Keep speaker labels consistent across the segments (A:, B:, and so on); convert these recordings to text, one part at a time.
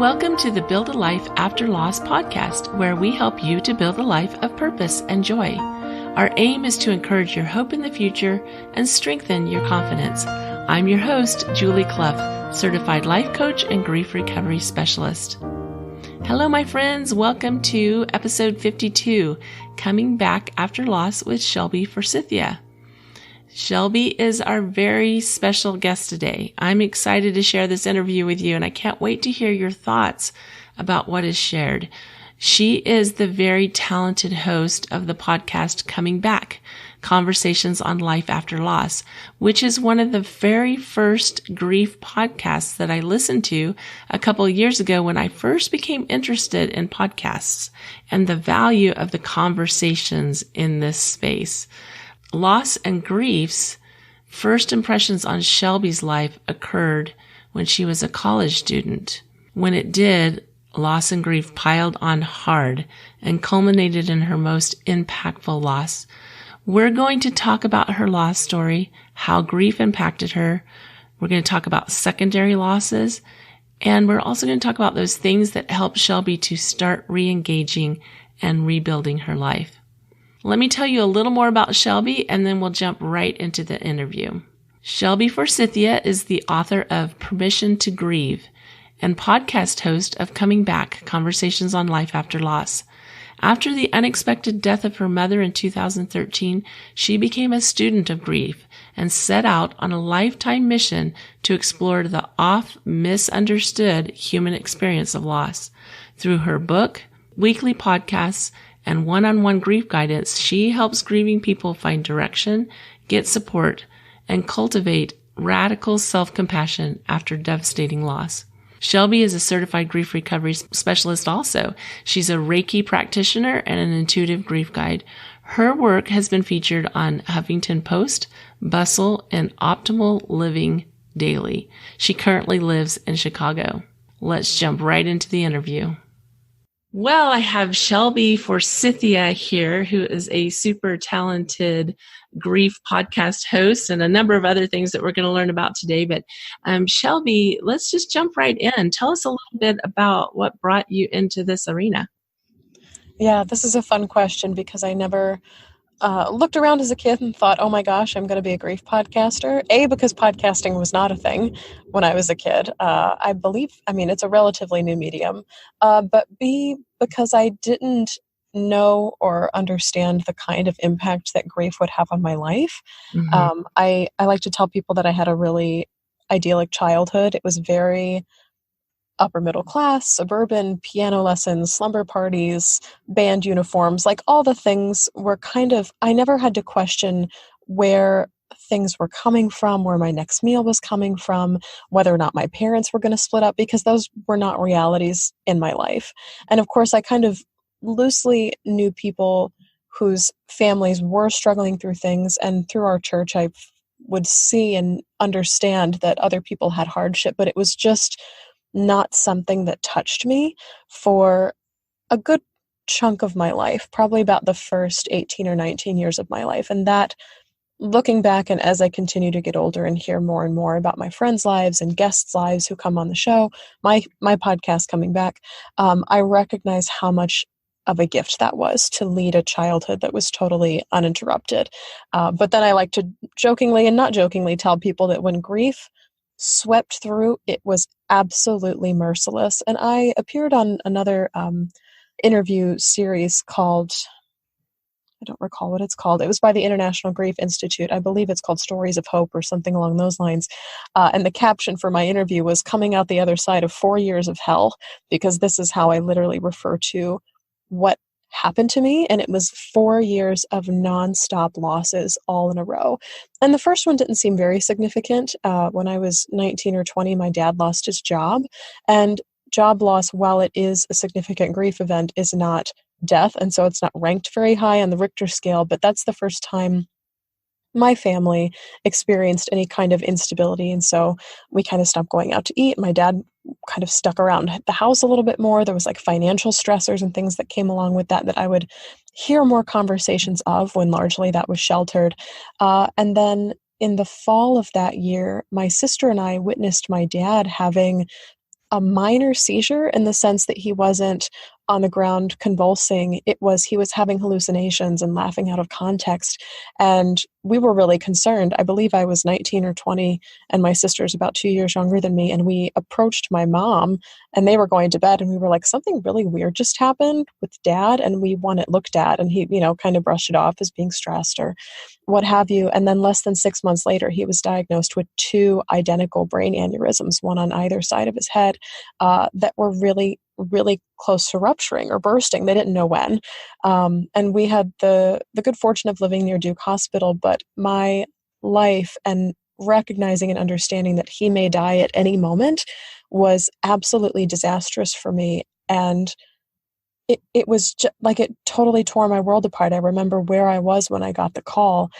A: Welcome to the Build a Life After Loss podcast, where we help you to build a life of purpose and joy. Our aim is to encourage your hope in the future and strengthen your confidence. I'm your host, Julie Clough, certified life coach and grief recovery specialist. Hello, my friends. Welcome to episode 52, Coming Back After Loss with Shelby Forsythia. Shelby is our very special guest today. I'm excited to share this interview with you, and I can't wait to hear your thoughts about what is shared. She is the very talented host of the podcast Coming Back, Conversations on Life After Loss, which is one of the very first grief podcasts that I listened to a couple of years ago when I first became interested in podcasts and the value of the conversations in this space. Loss and grief's first impressions on Shelby's life occurred when she was a college student. When it did, loss and grief piled on hard and culminated in her most impactful loss. We're going to talk about her loss story, how grief impacted her. We're going to talk about secondary losses, and we're also going to talk about those things that helped Shelby to start reengaging and rebuilding her life. Let me tell you a little more about Shelby, and then we'll jump right into the interview. Shelby Forsythia is the author of Permission to Grieve and podcast host of Coming Back, Conversations on Life After Loss. After the unexpected death of her mother in 2013, she became a student of grief and set out on a lifetime mission to explore the misunderstood human experience of loss. Through her book, weekly podcasts, and one-on-one grief guidance, she helps grieving people find direction, get support, and cultivate radical self-compassion after devastating loss. Shelby is a certified grief recovery specialist also. She's a Reiki practitioner and an intuitive grief guide. Her work has been featured on Huffington Post, Bustle, and Optimal Living Daily. She currently lives in Chicago. Let's jump right into the interview. Well, I have Shelby Forsythia here, who is a super talented grief podcast host and a number of other things that we're going to learn about today. But Shelby, let's just jump right in. Tell us a little bit about what brought you into this arena.
B: Yeah, this is a fun question because I never looked around as a kid and thought, oh my gosh, I'm going to be a grief podcaster. A, because podcasting was not a thing when I was a kid. It's a relatively new medium. But B, because I didn't know or understand the kind of impact that grief would have on my life.
A: Mm-hmm.
B: I like to tell people that I had a really idyllic childhood. It was very upper middle class, suburban, piano lessons, slumber parties, band uniforms, like all the things were I never had to question where things were coming from, where my next meal was coming from, whether or not my parents were going to split up, because those were not realities in my life. And of course, I kind of loosely knew people whose families were struggling through things, and through our church, I would see and understand that other people had hardship, but it was just not something that touched me for a good chunk of my life, probably about the first 18 or 19 years of my life. And that, looking back, and as I continue to get older and hear more and more about my friends' lives and guests' lives who come on the show, my podcast Coming Back, I recognize how much of a gift that was to lead a childhood that was totally uninterrupted. But then I like to jokingly and not jokingly tell people that when grief swept through, it was absolutely merciless. And I appeared on another interview series called, I don't recall what it's called. It was by the International Grief Institute. I believe it's called Stories of Hope or something along those lines. And the caption for my interview was coming out the other side of 4 years of hell, because this is how I literally refer to what happened to me. And it was 4 years of nonstop losses all in a row. And the first one didn't seem very significant. When I was 19 or 20, my dad lost his job. And job loss, while it is a significant grief event, is not death. And so it's not ranked very high on the Richter scale. But that's the first time my family experienced any kind of instability. And so we kind of stopped going out to eat. My dad kind of stuck around the house a little bit more. There was like financial stressors and things that came along with that I would hear more conversations of, when largely that was sheltered. And then in the fall of that year, my sister and I witnessed my dad having a minor seizure in the sense that he wasn't on the ground convulsing. It was he was having hallucinations and laughing out of context. And we were really concerned. I believe I was 19 or 20, and my sister's about 2 years younger than me. And we approached my mom, and they were going to bed. And we were like, something really weird just happened with Dad. And we want it looked at. And he, kind of brushed it off as being stressed or what have you. And then less than 6 months later, he was diagnosed with 2 identical brain aneurysms, one on either side of his head, that were really, really close to rupturing or bursting. They didn't know when. And we had the good fortune of living near Duke Hospital, but my life and recognizing and understanding that he may die at any moment was absolutely disastrous for me. And it was like it totally tore my world apart. I remember where I was when I got the call,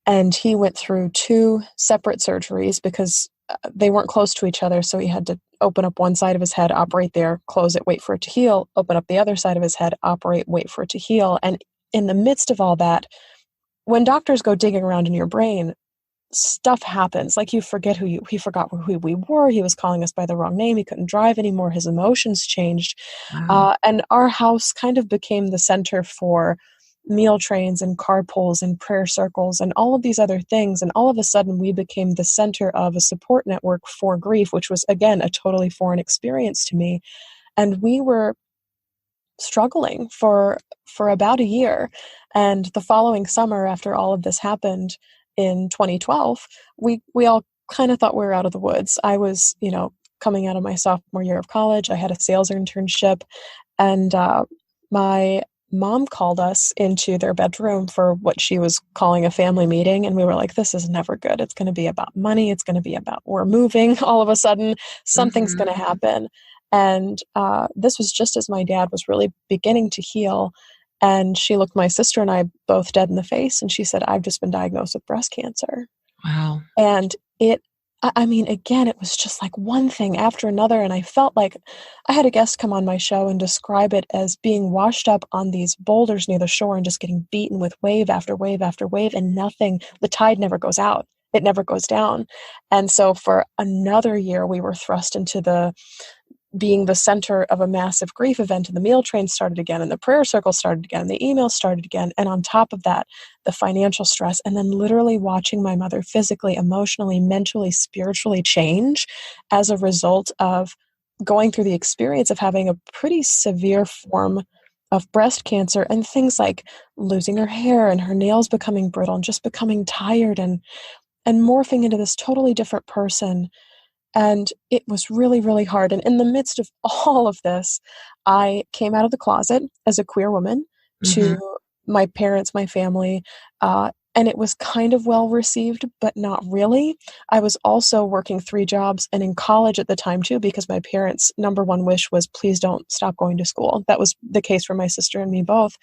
B: and he went through 2 separate surgeries because they weren't close to each other. So he had to open up one side of his head, operate there, close it, wait for it to heal, open up the other side of his head, operate, wait for it to heal. And in the midst of all that, when doctors go digging around in your brain, stuff happens. Like he forgot who we were. He was calling us by the wrong name. He couldn't drive anymore. His emotions changed.
A: Wow.
B: And our house kind of became the center for meal trains and carpools and prayer circles and all of these other things. And all of a sudden we became the center of a support network for grief, which was, again, a totally foreign experience to me. And we were struggling for about a year. And the following summer, after all of this happened in 2012, we all kind of thought we were out of the woods. I was, coming out of my sophomore year of college. I had a sales internship, and my mom called us into their bedroom for what she was calling a family meeting. And we were like, this is never good. It's going to be about money. It's going to be about we're moving. All of a sudden, something's going to happen. And this was just as my dad was really beginning to heal. And she looked my sister and I both dead in the face. And she said, I've just been diagnosed with breast cancer.
A: Wow.
B: And again, it was just like one thing after another. And I felt like I had a guest come on my show and describe it as being washed up on these boulders near the shore and just getting beaten with wave after wave after wave, and nothing, the tide never goes out. It never goes down. And so for another year, we were thrust into being the center of a massive grief event, and the meal train started again, and the prayer circle started again, and the emails started again. And on top of that, the financial stress, and then literally watching my mother physically, emotionally, mentally, spiritually change as a result of going through the experience of having a pretty severe form of breast cancer, and things like losing her hair and her nails becoming brittle and just becoming tired and morphing into this totally different person. And it was really, really hard. And in the midst of all of this, I came out of the closet as a queer woman to my parents, my family, and it was kind of well received, but not really. I was also working 3 jobs and in college at the time too, because my parents' number one wish was, please don't stop going to school. That was the case for my sister and me both.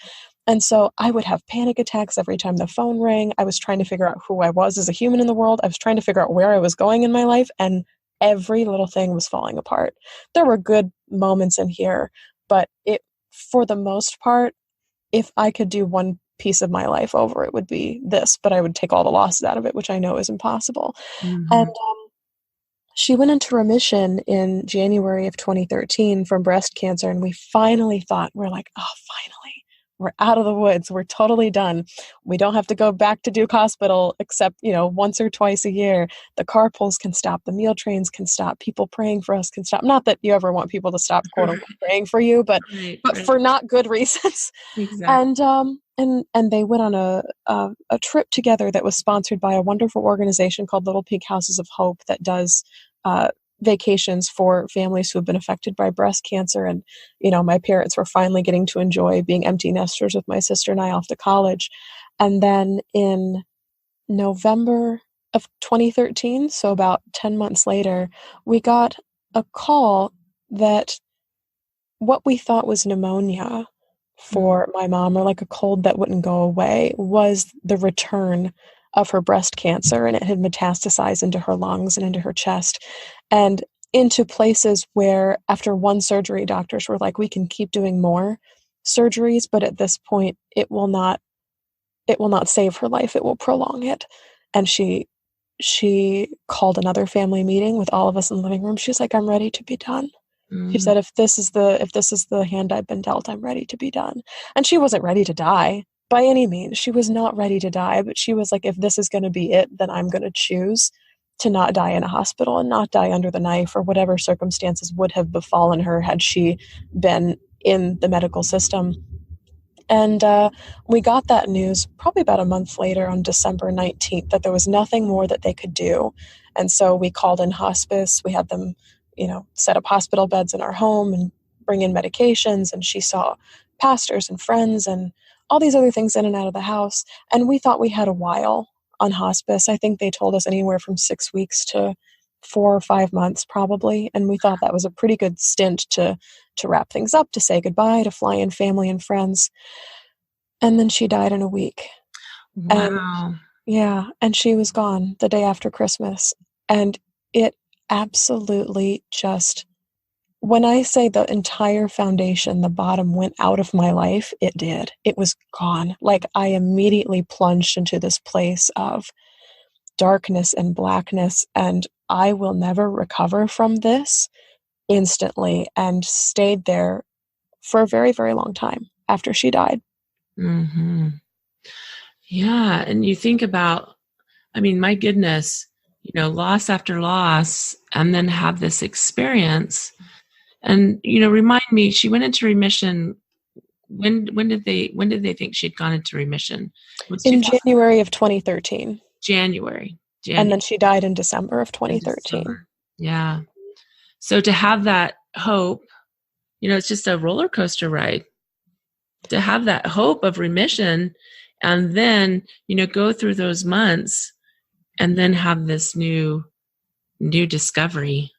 B: And so I would have panic attacks every time the phone rang. I was trying to figure out who I was as a human in the world. I was trying to figure out where I was going in my life, and every little thing was falling apart. There were good moments in here, but for the most part, if I could do one piece of my life over, it would be this, but I would take all the losses out of it, which I know is impossible. And she went into remission in January of 2013 from breast cancer, and we finally thought, we're like, oh, finally. We're out of the woods. We're totally done. We don't have to go back to Duke Hospital except, once or twice a year. The carpools can stop. The meal trains can stop. People praying for us can stop. Not that you ever want people to stop, quote unquote, praying for you, but for not good reasons.
A: Exactly.
B: And they went on a trip together that was sponsored by a wonderful organization called Little Pink Houses of Hope that does vacations for families who have been affected by breast cancer. And, my parents were finally getting to enjoy being empty nesters with my sister and I off to college. And then in November of 2013, so about 10 months later, we got a call that what we thought was pneumonia for my mom, or like a cold that wouldn't go away, was the return of her breast cancer, and it had metastasized into her lungs and into her chest and into places where after one surgery, doctors were like, we can keep doing more surgeries, but at this point it will not save her life. It will prolong it. And she she called another family meeting with all of us in the living room. She's like, I'm ready to be done. She
A: Mm.
B: said, if this is the hand I've been dealt, I'm ready to be done. And she wasn't ready to die by any means. She was not ready to die, but she was like, if this is going to be it, then I'm going to choose to not die in a hospital and not die under the knife or whatever circumstances would have befallen her had she been in the medical system. And we got that news probably about a month later on December 19th that there was nothing more that they could do. And so we called in hospice. We had them, set up hospital beds in our home and bring in medications. And she saw pastors and friends and all these other things in and out of the house. And we thought we had a while on hospice. I think they told us anywhere from 6 weeks to 4 or 5 months probably. And we thought that was a pretty good stint to wrap things up, to say goodbye, to fly in family and friends. And then she died in a week. And
A: Wow.
B: yeah, and she was gone the day after Christmas. And it absolutely just, when I say the entire foundation, the bottom went out of my life, it did. It was gone. Like I immediately plunged into this place of darkness and blackness, and I will never recover from this instantly, and stayed there for a very, very long time after she died.
A: Mm-hmm. Yeah. And you think about, I mean, my goodness, loss after loss, and then have this experience. And, remind me, she went into remission. When did they think she'd gone into remission? It was
B: In
A: 2000,
B: January of 2013.
A: January.
B: And then she died in December of
A: In
B: 2013.
A: December. Yeah. So to have that hope, it's just a roller coaster ride. To have that hope of remission, and then, go through those months and then have this new discovery.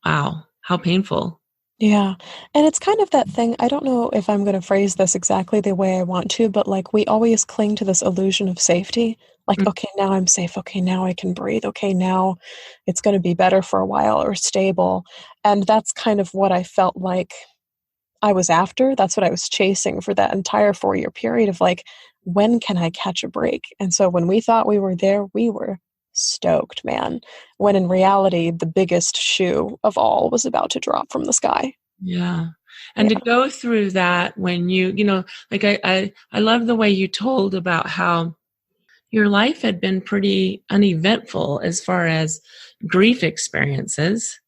A: Wow. How painful.
B: Yeah. And it's kind of that thing. I don't know if I'm going to phrase this exactly the way I want to, but like we always cling to this illusion of safety. Like,
A: Mm.
B: okay, now I'm safe. Okay, now I can breathe. Okay, now it's going to be better for a while or stable. And that's kind of what I felt like I was after. That's what I was chasing for that entire 4-year period of like, when can I catch a break? And so when we thought we were there, we were stoked, man. When in reality, the biggest shoe of all was about to drop from the sky.
A: Yeah. And to
B: Yeah.
A: go through that when like I love the way you told about how your life had been pretty uneventful as far as grief experiences.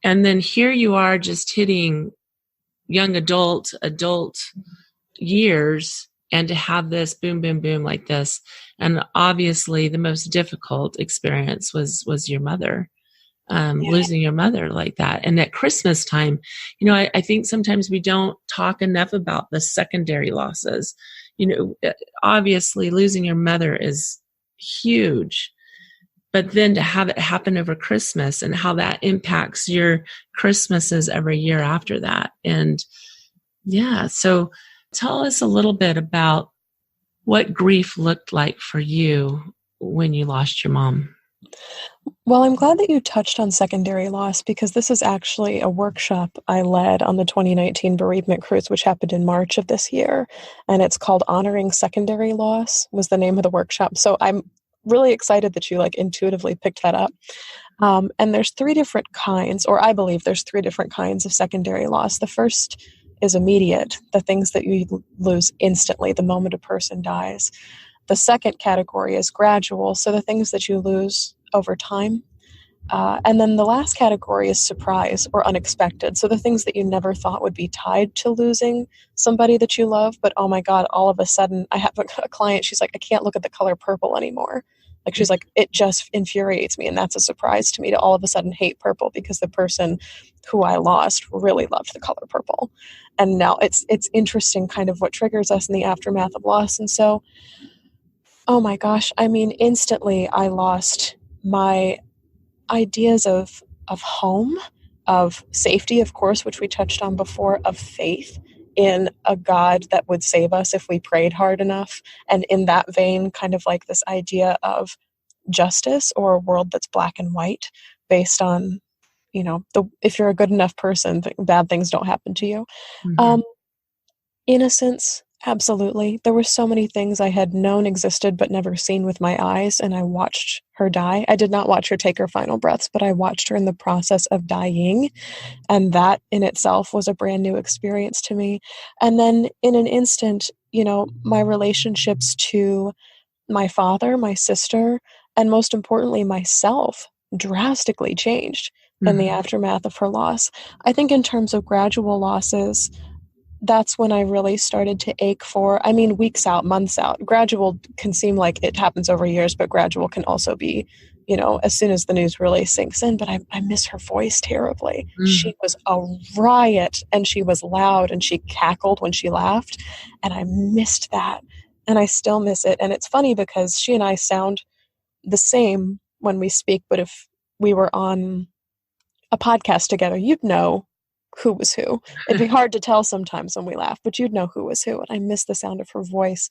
A: And then here you are just hitting young adult years, and to have this boom, boom, boom like this. And obviously the most difficult experience was your mother,
B: Yeah.
A: losing your mother like that. And at Christmas time, I think sometimes we don't talk enough about the secondary losses. Obviously losing your mother is huge, but then to have it happen over Christmas and how that impacts your Christmases every year after that. And yeah, so tell us a little bit about what grief looked like for you when you lost your mom.
B: Well, I'm glad that you touched on secondary loss because this is actually a workshop I led on the 2019 bereavement cruise, which happened in March of this year. And it's called Honoring Secondary Loss was the name of the workshop. So I'm really excited that you like intuitively picked that up. And there's 3 different kinds, or I believe there's 3 different kinds of secondary loss. The first is immediate, the things that you lose instantly the moment a person dies. The second category is gradual, so the things that you lose over time. And then the last category is surprise or unexpected. So the things that you never thought would be tied to losing somebody that you love, but oh my God, all of a sudden, I have a client, she's like, I can't look at the color purple anymore. Like, she's like, it just infuriates me. And that's a surprise to me to all of a sudden hate purple because the person who I lost really loved the color purple. And now it's interesting kind of what triggers us in the aftermath of loss. And so, oh my gosh, I mean, instantly I lost my ideas of home, of safety, of course, which we touched on before, of faith in a God that would save us if we prayed hard enough. And in that vein, kind of like this idea of justice or a world that's black and white based on, if you're a good enough person, bad things don't happen to you.
A: Mm-hmm.
B: Um, Innocence Absolutely. There were so many things I had known existed but never seen with my eyes, and I watched her die. I did not watch her take her final breaths, but I watched her in the process of dying, and that in itself was a brand new experience to me. And then in an instant, my relationships to my father, my sister, and most importantly, myself drastically changed in the
A: Mhm.
B: aftermath of her loss. I think in terms of gradual losses, that's when I really started to ache for, I mean, weeks out, months out. Gradual can seem like it happens over years, but gradual can also be, as soon as the news really sinks in. But I miss her voice terribly.
A: Mhm.
B: She was a riot, and she was loud, and she cackled when she laughed. And I missed that. And I still miss it. And it's funny because she and I sound the same when we speak, but if we were on a podcast together, you'd know who was who. It'd be hard to tell sometimes when we laugh, but you'd know who was who. And I miss the sound of her voice.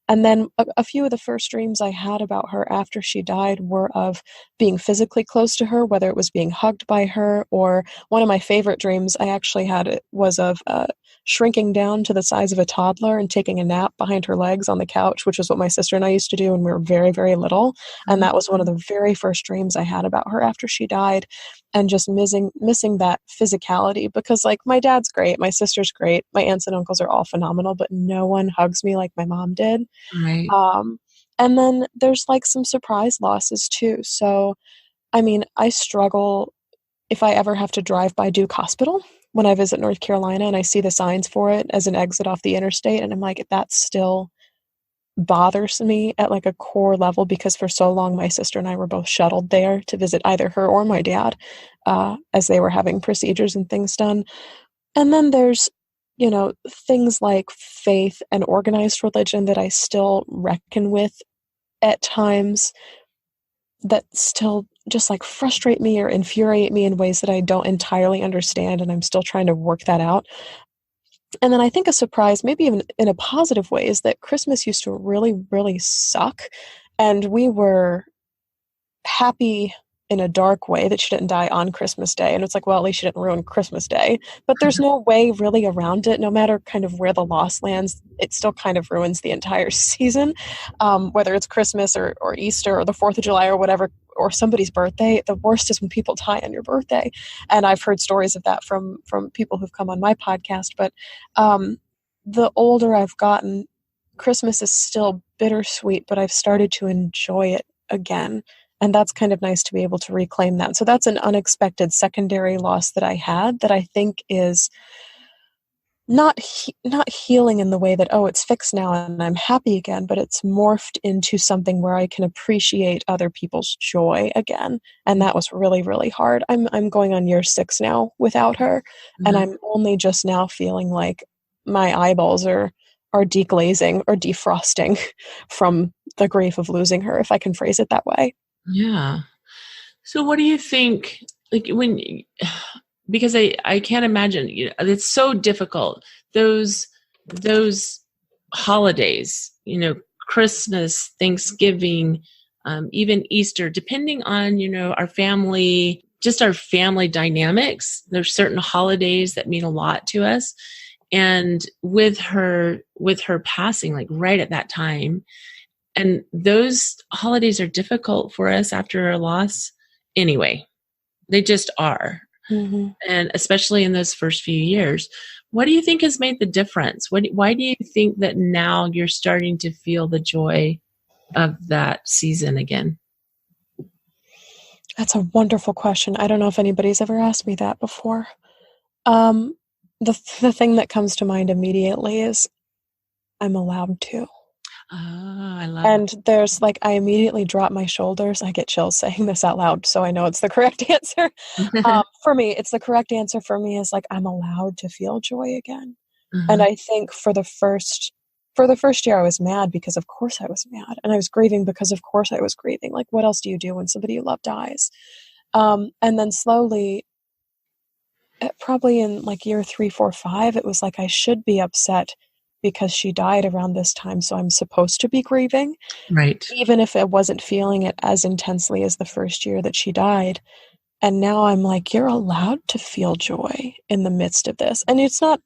B: And then a few of the first dreams I had about her after she died were of being physically close to her, whether it was being hugged by her, or one of my favorite dreams I actually had it was of shrinking down to the size of a toddler and taking a nap behind her legs on the couch, which is what my sister and I used to do when we were very, very little. And that was one of the very first dreams I had about her after she died. And just missing that physicality, because like my dad's great, my sister's great, my aunts and uncles are all phenomenal, but no one hugs me like my mom did.
A: Right.
B: Um, and then there's like some surprise losses too. So, I mean, I struggle if I ever have to drive by Duke Hospital when I visit North Carolina and I see the signs for it as an exit off the interstate. And I'm like, that still bothers me at like a core level, because for so long my sister and I were both shuttled there to visit either her or my dad as they were having procedures and things done. And then there's, things like faith and organized religion that I still reckon with at times, that still just like frustrate me or infuriate me in ways that I don't entirely understand. And I'm still trying to work that out. And then I think a surprise, maybe even in a positive way, is that Christmas used to really, really suck. And we were happy in a dark way that she didn't die on Christmas Day. And it's like, well, at least she didn't ruin Christmas Day. But there's no way really around it. No matter kind of where the loss lands, it still kind of ruins the entire season. Whether it's Christmas or Easter or the 4th of July or whatever, or somebody's birthday, the worst is when people die on your birthday. And I've heard stories of that from people who've come on my podcast. But the older I've gotten, Christmas is still bittersweet, but I've started to enjoy it again. And that's kind of nice to be able to reclaim that. So that's an unexpected secondary loss that I had that I think is not healing in the way that, oh, it's fixed now and I'm happy again, but it's morphed into something where I can appreciate other people's joy again. And that was really, really hard. I'm going on year 6 now without her, and
A: Mhm.
B: I'm only just now feeling like my eyeballs are deglazing or defrosting from the grief of losing her, if I can phrase it that way.
A: Yeah. So what do you think, like because I can't imagine, it's so difficult. Those holidays, Christmas, Thanksgiving, even Easter, depending on, our family, just our family dynamics. There's certain holidays that mean a lot to us. And with her passing, like right at that time, and those holidays are difficult for us after a loss anyway. They just are.
B: Mm-hmm.
A: And especially in those first few years. What do you think has made the difference? Why do you think that now you're starting to feel the joy of that season again?
B: That's a wonderful question. I don't know if anybody's ever asked me that before. Um, the thing that comes to mind immediately is I'm allowed to.
A: Oh, I love
B: And there's like, I immediately drop my shoulders. I get chills saying this out loud, so I know it's the correct answer.
A: that.
B: For me, it's the correct answer for me is like, I'm allowed to feel joy again. And
A: Uh-huh.
B: I think for the first year I was mad because of course I was mad. And I was grieving because of course I was grieving. Like, what else do you do when somebody you love dies? And then slowly, probably in like year 3, 4, 5, it was like I should be upset because she died around this time, so I'm supposed to be grieving,
A: Right.
B: even if I wasn't feeling it as intensely as the first year that she died. And now I'm like, you're allowed to feel joy in the midst of this. And it's not,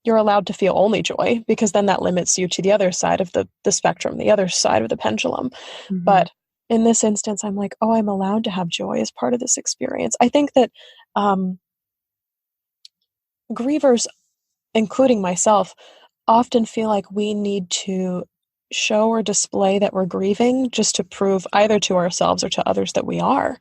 B: you're allowed to feel only joy, because then that limits you to the other side of the spectrum, the other side of the pendulum.
A: Mm-hmm.
B: But in this instance, I'm like, oh, I'm allowed to have joy as part of this experience. I think that grievers, including myself, often feel like we need to show or display that we're grieving just to prove either to ourselves or to others that we are.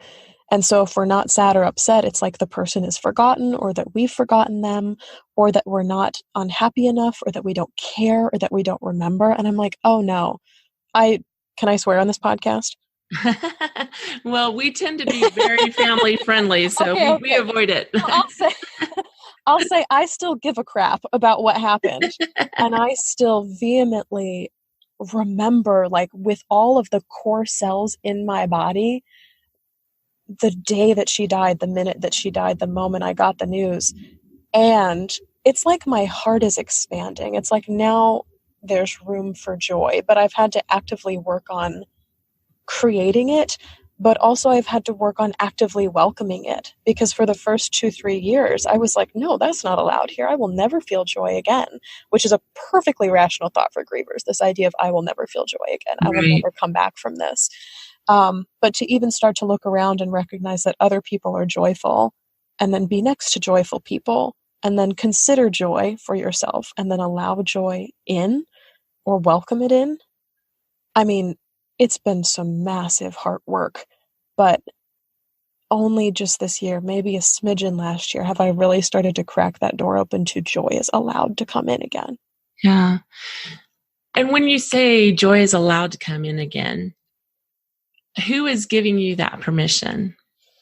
B: And so if we're not sad or upset, it's like the person is forgotten, or that we've forgotten them, or that we're not unhappy enough, or that we don't care, or that we don't remember. And I'm like, oh no, can I swear on this podcast?
A: Well, we tend to be very family friendly, so we avoid it.
B: Well, I'll say I still give a crap about what happened. And I still vehemently remember, like, with all of the core cells in my body, the day that she died, the minute that she died, the moment I got the news. And it's like my heart is expanding. It's like now there's room for joy, but I've had to actively work on creating it, but also I've had to work on actively welcoming it, because for the first 2-3 years I was like, no, that's not allowed here. I will never feel joy again, which is a perfectly rational thought for grievers, this idea of I will never feel joy again. I will never come back from this. But to even start to look around and recognize that other people are joyful, and then be next to joyful people, and then consider joy for yourself, and then allow joy in or welcome it in. I mean, it's been some massive heart work, but only just this year, maybe a smidgen last year, have I really started to crack that door open to joy is allowed to come in again.
A: Yeah. And when you say joy is allowed to come in again, who is giving you that permission?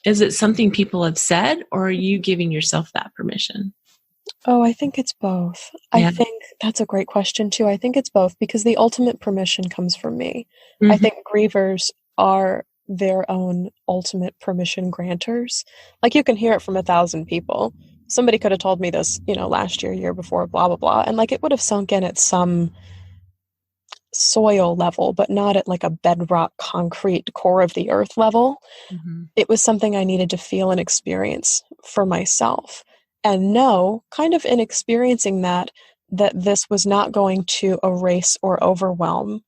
A: Is it something people have said, or are you giving yourself that permission?
B: Oh, I think it's both. Yeah. I think that's a great question too. I think it's both, because the ultimate permission comes from me. Mm-hmm. I think grievers are their own ultimate permission granters. Like, you can hear it from 1,000 people. Somebody could have told me this, last year before, blah, blah, blah. And like, it would have sunk in at some soil level, but not at like a bedrock, concrete, core of the earth level. Mm-hmm. It was something I needed to feel and experience for myself. And know, kind of in experiencing that this was not going to erase or overwhelm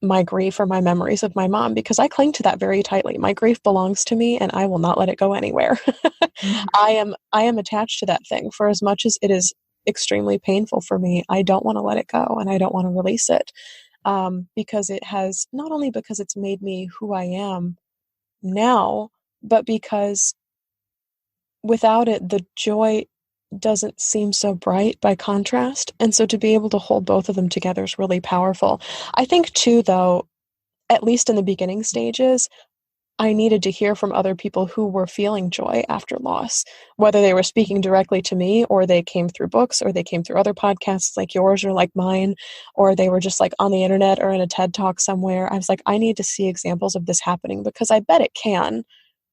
B: my grief or my memories of my mom, because I cling to that very tightly. My grief belongs to me, and I will not let it go anywhere. Mm-hmm. I am attached to that thing. For as much as it is extremely painful for me, I don't want to let it go, and I don't want to release it, because it has, not only because it's made me who I am now, but because without it, the joy doesn't seem so bright by contrast. And so to be able to hold both of them together is really powerful. I think too, though, at least in the beginning stages, I needed to hear from other people who were feeling joy after loss, whether they were speaking directly to me, or they came through books, or they came through other podcasts like yours or like mine, or they were just like on the internet or in a TED Talk somewhere. I was like, I need to see examples of this happening, because I bet it can,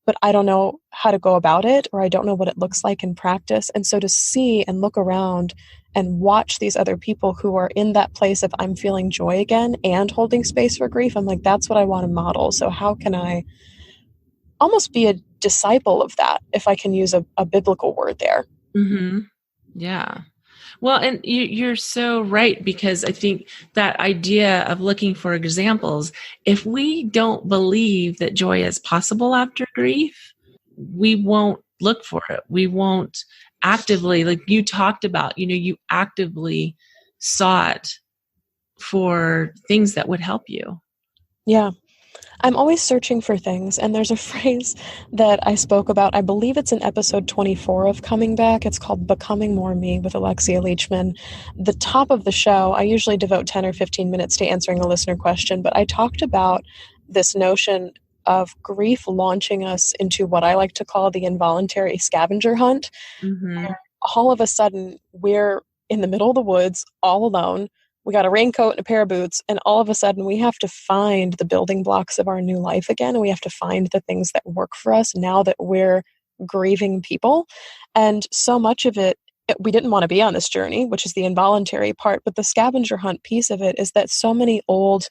B: but I don't know how to go about it, or I don't know what it looks like in practice. And so to see and look around and watch these other people who are in that place of I'm feeling joy again and holding space for grief, I'm like, that's what I want to model. So how can I almost be a disciple of that, if I can use a biblical word there?
A: Mm-hmm. Yeah. Well, and you're so right, because I think that idea of looking for examples, if we don't believe that joy is possible after grief, we won't look for it. We won't actively, like you talked about, you actively sought for things that would help you.
B: Yeah. I'm always searching for things, and there's a phrase that I spoke about, I believe it's in episode 24 of Coming Back. It's called Becoming More Me with Alexia Leachman. The top of the show, I usually devote 10 or 15 minutes to answering a listener question, but I talked about this notion of grief launching us into what I like to call the involuntary scavenger hunt. Mm-hmm. Where all of a sudden we're in the middle of the woods all alone. We got a raincoat and a pair of boots, and all of a sudden we have to find the building blocks of our new life again, and we have to find the things that work for us now that we're grieving people. And so much of it, we didn't want to be on this journey, which is the involuntary part, but the scavenger hunt piece of it is that so many old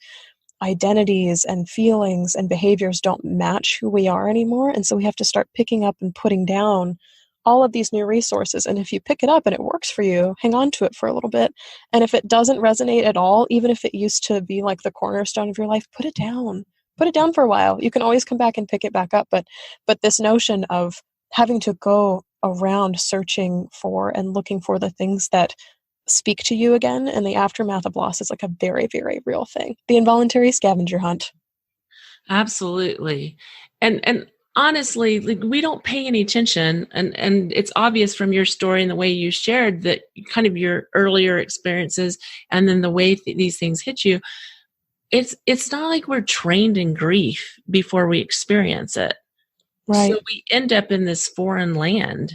B: identities and feelings and behaviors don't match who we are anymore, and so we have to start picking up and putting down all of these new resources. And if you pick it up and it works for you, hang on to it for a little bit. And if it doesn't resonate at all, even if it used to be like the cornerstone of your life, put it down. Put it down for a while. You can always come back and pick it back up. But this notion of having to go around searching for and looking for the things that speak to you again in the aftermath of loss is like a very, very real thing. The involuntary scavenger hunt.
A: Absolutely. And honestly, like, we don't pay any attention, and it's obvious from your story and the way you shared that kind of your earlier experiences and then the way these things hit you. It's not like we're trained in grief before we experience it.
B: Right.
A: So we end up in this foreign land,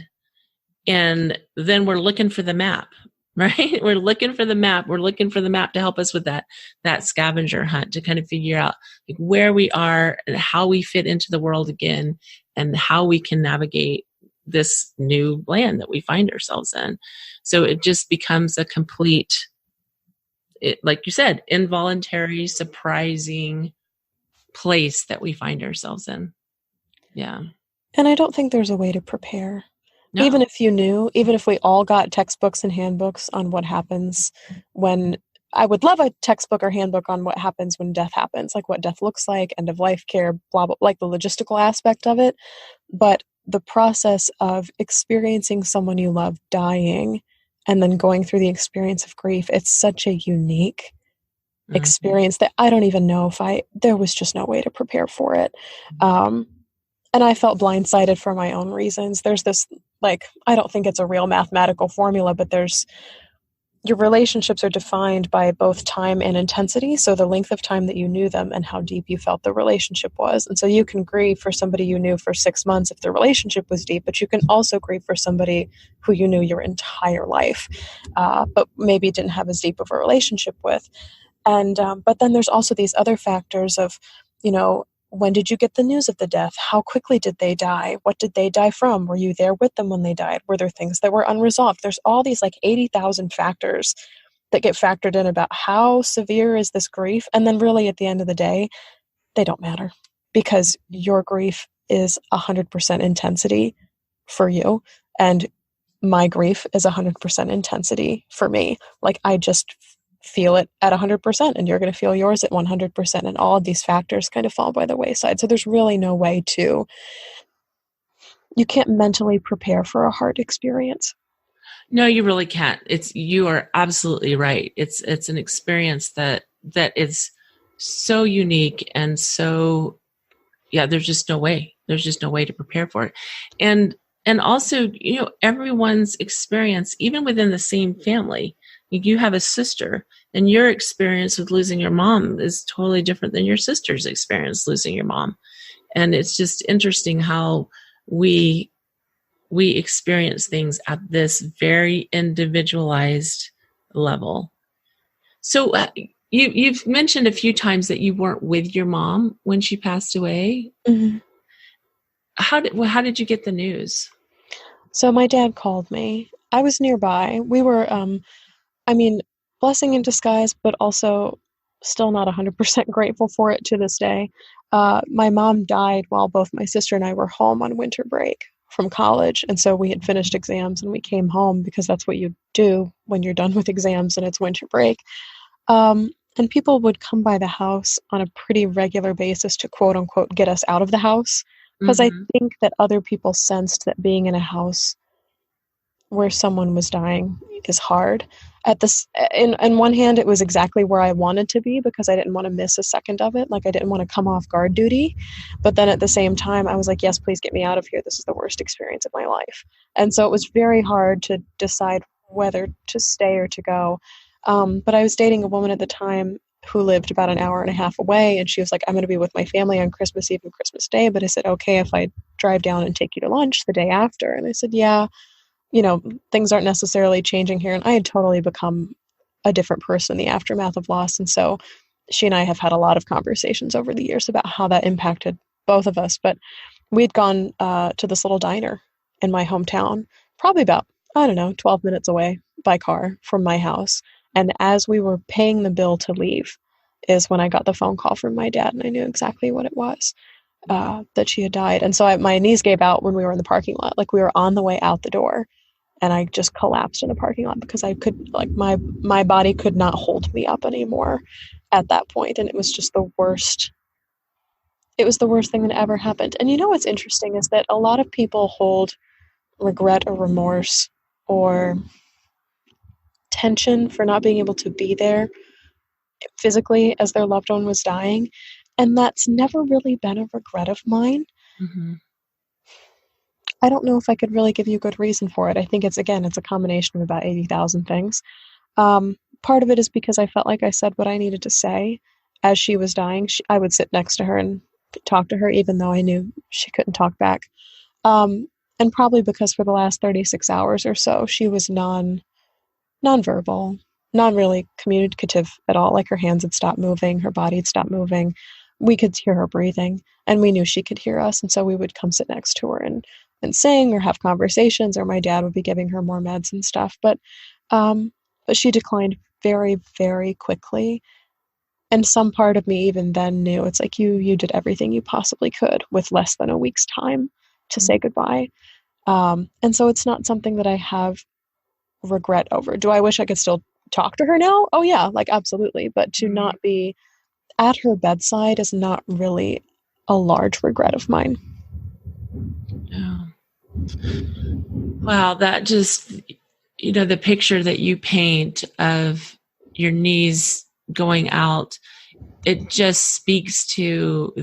A: and then we're looking for the map, right? We're looking for the map. We're looking for the map to help us with that scavenger hunt, to kind of figure out like where we are and how we fit into the world again, and how we can navigate this new land that we find ourselves in. So it just becomes a complete, like you said, involuntary, surprising place that we find ourselves in. Yeah.
B: And I don't think there's a way to prepare.
A: No.
B: Even if you knew, even if we all got textbooks and handbooks on what happens when, I would love a textbook or handbook on what happens when death happens, like what death looks like, end of life care, blah, blah, like the logistical aspect of it. But the process of experiencing someone you love dying and then going through the experience of grief, it's such a unique experience that I don't even know if there was just no way to prepare for it. And I felt blindsided for my own reasons. There's this, like, I don't think it's a real mathematical formula, but your relationships are defined by both time and intensity. So the length of time that you knew them and how deep you felt the relationship was. And so you can grieve for somebody you knew for 6 months if the relationship was deep, but you can also grieve for somebody who you knew your entire life, but maybe didn't have as deep of a relationship with. And, but then there's also these other factors of, when did you get the news of the death? How quickly did they die? What did they die from? Were you there with them when they died? Were there things that were unresolved? There's all these like 80,000 factors that get factored in about how severe is this grief. And then really at the end of the day, they don't matter, because your grief is 100% intensity for you. And my grief is 100% intensity for me. Like, I just feel it at 100%, and you're going to feel yours at 100%, and all of these factors kind of fall by the wayside. So there's really no way you can't mentally prepare for a hard experience.
A: No, you really can't. You are absolutely right. It's an experience that is so unique, and so, yeah, there's just no way. There's just no way to prepare for it. And also, everyone's experience, even within the same family, you have a sister, and your experience with losing your mom is totally different than your sister's experience losing your mom. And it's just interesting how we experience things at this very individualized level. So you've mentioned a few times that you weren't with your mom when she passed away.
B: Mm-hmm.
A: How did you get the news?
B: So my dad called me. I was nearby. We were, blessing in disguise, but also still not 100% grateful for it to this day. My mom died while both my sister and I were home on winter break from college. And so we had finished exams and we came home, because that's what you do when you're done with exams and it's winter break. And people would come by the house on a pretty regular basis to quote unquote get us out of the house. Because I think that other people sensed that being in a house where someone was dying is hard. In one hand, it was exactly where I wanted to be, because I didn't want to miss a second of it. Like, I didn't want to come off guard duty. But then at the same time, I was like, yes, please get me out of here. This is the worst experience of my life. And so it was very hard to decide whether to stay or to go. But I was dating a woman at the time who lived about an hour and a half away. And she was like, I'm going to be with my family on Christmas Eve and Christmas Day. But I said, okay, if I drive down and take you to lunch the day after. And I said, yeah, things aren't necessarily changing here. And I had totally become a different person in the aftermath of loss. And so she and I have had a lot of conversations over the years about how that impacted both of us. But we'd gone to this little diner in my hometown, probably about, 12 minutes away by car from my house. And as we were paying the bill to leave is when I got the phone call from my dad, and I knew exactly what it was. that she had died. And so my knees gave out when we were in the parking lot. Like we were on the way out the door, and I just collapsed in the parking lot because I could, like, my body could not hold me up anymore at that point, and it was just the worst. It was the worst thing that ever happened. And you know what's interesting is that a lot of people hold regret or remorse or tension for not being able to be there physically as their loved one was dying, and that's never really been a regret of mine.
A: Mm-hmm.
B: I don't know if I could really give you a good reason for it. I think it's a combination of about 80,000 things. Part of it is because I felt like I said what I needed to say as she was dying. I would sit next to her and talk to her, even though I knew she couldn't talk back. And probably because for the last 36 hours or so, she was nonverbal, not really communicative at all. Like her hands had stopped moving, her body had stopped moving. We could hear her breathing, and we knew she could hear us. And so we would come sit next to her and sing or have conversations, or my dad would be giving her more meds and stuff. But she declined very, very quickly. And some part of me even then knew it's like you did everything you possibly could with less than a week's time to say goodbye. And so it's not something that I have regret over. Do I wish I could still talk to her now? Oh yeah, like absolutely. But to not be at her bedside is not really a large regret of mine.
A: Oh. Wow, that just, the picture that you paint of your knees going out, it just speaks to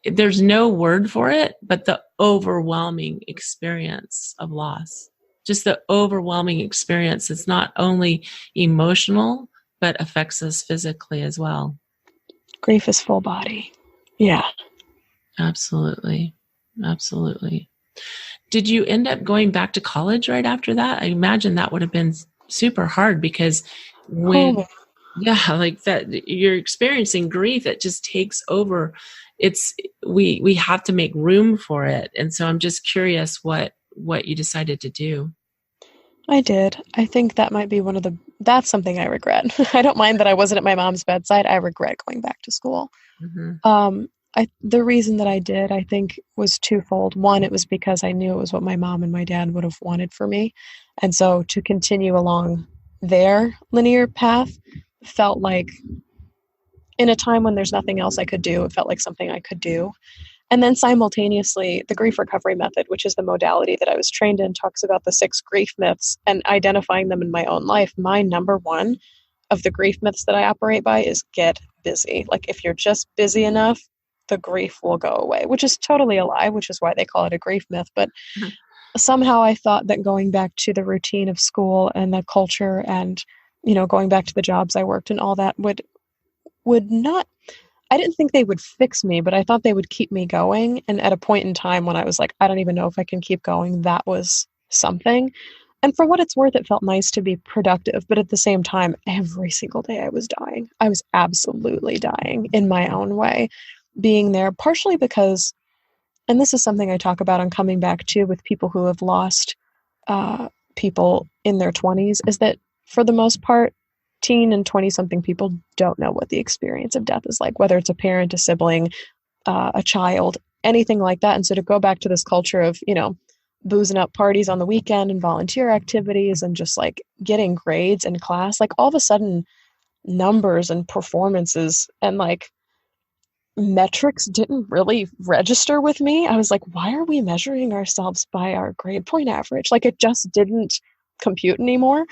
A: there's no word for it, but the overwhelming experience of loss. Just the overwhelming experience. It's not only emotional, but affects us physically as well.
B: Grief is full body. Yeah.
A: Absolutely. Absolutely. Did you end up going back to college right after that? I imagine that would have been super hard because like that, you're experiencing grief that just takes over. We have to make room for it. And so I'm just curious what you decided to do.
B: I did. I think that might be that's something I regret. I don't mind that I wasn't at my mom's bedside. I regret going back to school.
A: Mm-hmm.
B: The reason that I did, I think, was twofold. One, it was because I knew it was what my mom and my dad would have wanted for me. And so to continue along their linear path felt like, in a time when there's nothing else I could do, it felt like something I could do. And then simultaneously, the grief recovery method, which is the modality that I was trained in, talks about the 6 grief myths and identifying them in my own life. My number one of the grief myths that I operate by is get busy. Like if you're just busy enough, the grief will go away, which is totally a lie, which is why they call it a grief myth. But somehow I thought that going back to the routine of school and the culture and, going back to the jobs I worked and all that would not, I didn't think they would fix me, but I thought they would keep me going. And at a point in time when I was like, I don't even know if I can keep going, that was something. And for what it's worth, it felt nice to be productive. But at the same time, every single day I was dying. I was absolutely dying in my own way, being there, partially because, and this is something I talk about on Coming Back to with people who have lost people in their 20s, is that for the most part, teen and 20-something people don't know what the experience of death is like, whether it's a parent, a sibling, a child, anything like that. And so to go back to this culture of, boozing up parties on the weekend and volunteer activities and just like getting grades in class, like all of a sudden numbers and performances and like metrics didn't really register with me. I was like, why are we measuring ourselves by our grade point average? Like it just didn't compute anymore.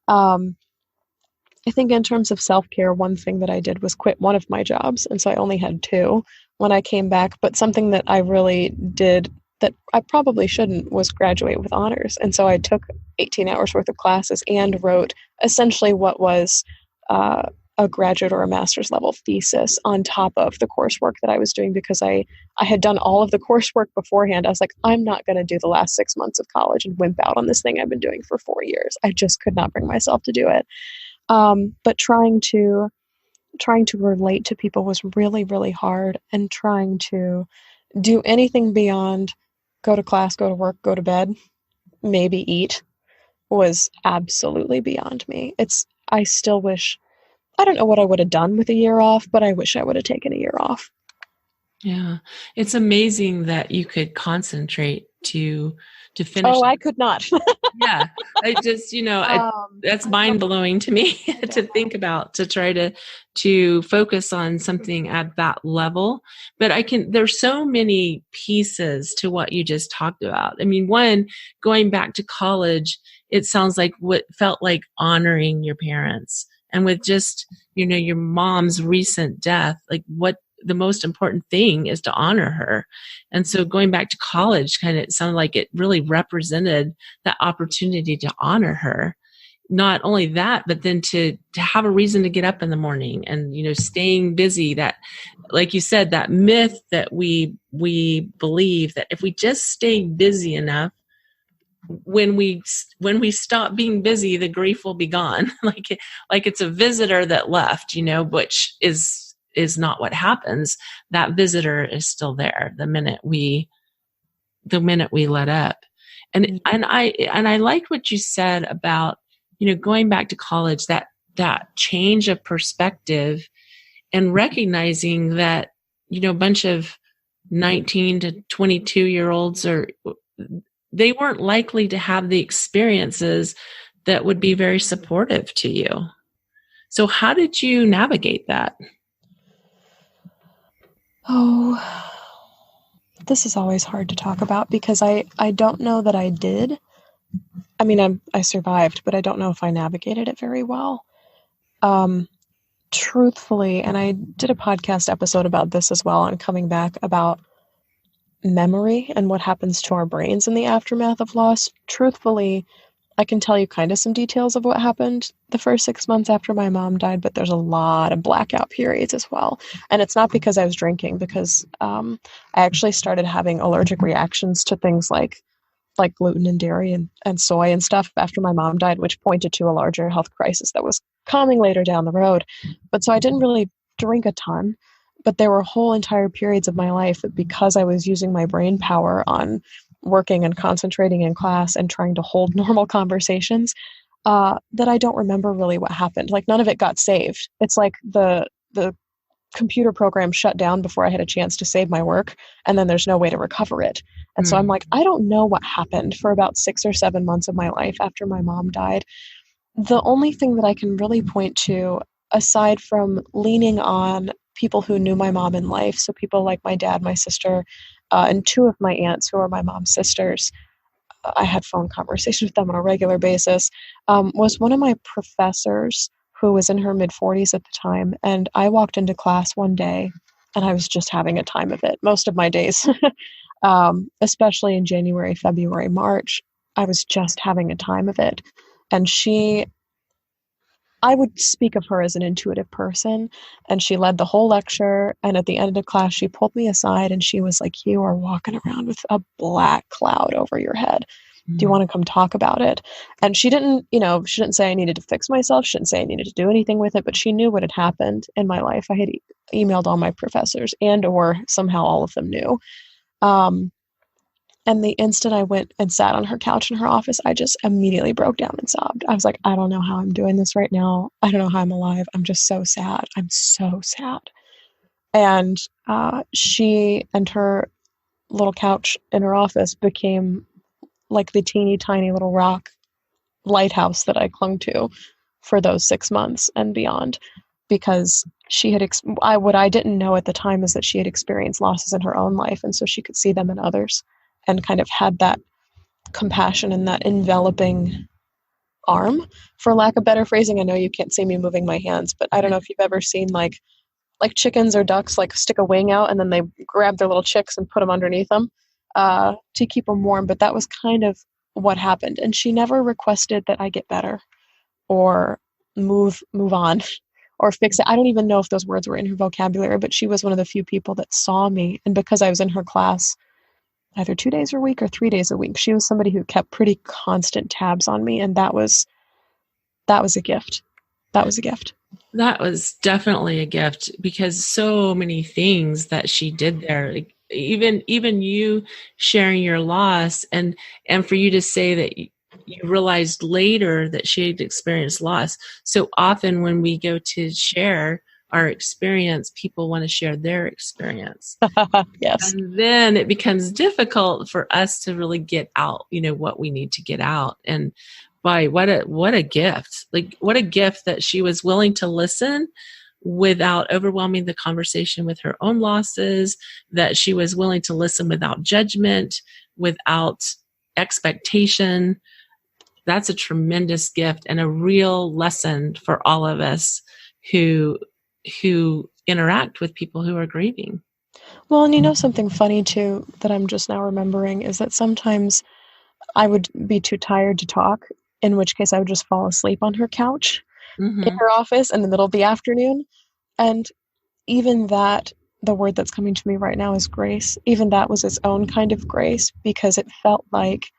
B: I think in terms of self-care, one thing that I did was quit one of my jobs. And so I only had 2 when I came back. But something that I really did that I probably shouldn't was graduate with honors. And so I took 18 hours worth of classes and wrote essentially what was a graduate or a master's level thesis on top of the coursework that I was doing, because I had done all of the coursework beforehand. I was like, I'm not going to do the last 6 months of college and wimp out on this thing I've been doing for 4 years. I just could not bring myself to do it. But trying to relate to people was really, really hard, and trying to do anything beyond go to class, go to work, go to bed, maybe eat was absolutely beyond me. I still wish, I don't know what I would have done with a year off, but I wish I would have taken a year off.
A: Yeah. It's amazing that you could concentrate to finish.
B: Oh, I could not.
A: Yeah. I just, that's
B: I don't
A: mind blowing to me
B: I
A: to
B: don't know.
A: think about, to try to focus on something at that level. But there's so many pieces to what you just talked about. I mean, one, going back to college, it sounds like what felt like honoring your parents. And with just, your mom's recent death, like what the most important thing is to honor her. And so going back to college, kind of, it sounded like it really represented that opportunity to honor her. Not only that, but then to have a reason to get up in the morning and, staying busy. That, like you said, that myth that we believe that if we just stay busy enough, when we stop being busy, the grief will be gone. like it's a visitor that left, which is not what happens. That visitor is still there the minute we let up. And I liked what you said about, going back to college, that change of perspective, and recognizing that, a bunch of 19 to 22-year-olds they weren't likely to have the experiences that would be very supportive to you. So how did you navigate that?
B: Oh, this is always hard to talk about because I don't know that I did. I mean, I survived, but I don't know if I navigated it very well. Truthfully, and I did a podcast episode about this as well on coming back about memory and what happens to our brains in the aftermath of loss. Truthfully, I can tell you kind of some details of what happened the first 6 months after my mom died, but there's a lot of blackout periods as well. And it's not because I was drinking, because I actually started having allergic reactions to things like gluten and dairy and soy and stuff after my mom died, which pointed to a larger health crisis that was coming later down the road. But so I didn't really drink a ton, but there were whole entire periods of my life that, because I was using my brain power on working and concentrating in class and trying to hold normal conversations, that I don't remember really what happened. Like, none of it got saved. It's like the computer program shut down before I had a chance to save my work, and then there's no way to recover it. And so I'm like, I don't know what happened for about 6 or 7 months of my life after my mom died. The only thing that I can really point to, aside from leaning on people who knew my mom in life, so people like my dad, my sister, and two of my aunts who are my mom's sisters, I had phone conversations with them on a regular basis, was one of my professors who was in her mid-40s at the time. And I walked into class one day and I was just having a time of it. Most of my days, especially in January, February, March, I was just having a time of it. And I would speak of her as an intuitive person, and she led the whole lecture. And at the end of class, she pulled me aside and she was like, "You are walking around with a black cloud over your head. Do you want to come talk about it?" And she didn't say I needed to fix myself. She didn't say I needed to do anything with it, but she knew what had happened in my life. I had emailed all my professors, or somehow all of them knew. And the instant I went and sat on her couch in her office, I just immediately broke down and sobbed. I was like, I don't know how I'm doing this right now. I don't know how I'm alive. I'm just so sad. I'm so sad. And she and her little couch in her office became like the teeny tiny little rock lighthouse that I clung to for those 6 months and beyond, because she had what I didn't know at the time is that she had experienced losses in her own life, and so she could see them in others and kind of had that compassion and that enveloping arm, for lack of better phrasing. I know you can't see me moving my hands, but I don't know if you've ever seen like chickens or ducks like stick a wing out and then they grab their little chicks and put them underneath them to keep them warm. But that was kind of what happened. And she never requested that I get better or move on or fix it. I don't even know if those words were in her vocabulary, but she was one of the few people that saw me. And because I was in her class either 2 days a week or 3 days a week, she was somebody who kept pretty constant tabs on me. And that was a gift. That was a gift.
A: That was definitely a gift, because so many things that she did there, like even you sharing your loss, and for you to say that you realized later that she had experienced loss. So often when we go to share, our experience, people want to share their experience.
B: Yes.
A: And then it becomes difficult for us to really get out, what we need to get out. And what a gift. Like, what a gift that she was willing to listen without overwhelming the conversation with her own losses, that she was willing to listen without judgment, without expectation. That's a tremendous gift and a real lesson for all of us who interact with people who are grieving.
B: Well, and something funny too that I'm just now remembering is that sometimes I would be too tired to talk, in which case I would just fall asleep on her couch in her office in the middle of the afternoon. And even that, the word that's coming to me right now is grace. Even that was its own kind of grace, because it felt like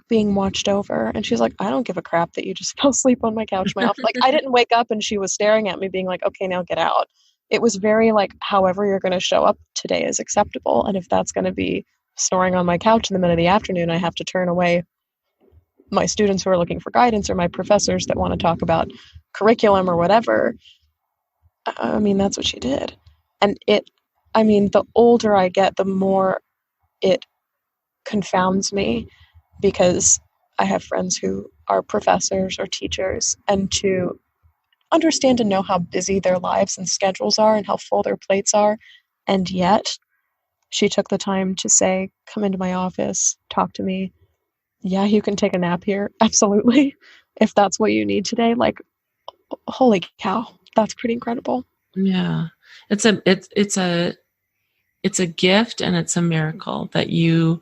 B: being watched over. And she's like, I don't give a crap that you just fell asleep on my couch in my office. Like, I didn't wake up and she was staring at me being like, okay, now get out. It was very like, however you're going to show up today is acceptable. And if that's going to be snoring on my couch in the middle of the afternoon, I have to turn away my students who are looking for guidance or my professors that want to talk about curriculum or whatever. I mean, that's what she did. And the older I get, the more it confounds me, because I have friends who are professors or teachers, and to understand and know how busy their lives and schedules are and how full their plates are. And yet she took the time to say, come into my office, talk to me. Yeah, you can take a nap here. Absolutely. If that's what you need today. Like, holy cow, that's pretty incredible.
A: Yeah. It's a gift, and it's a miracle that you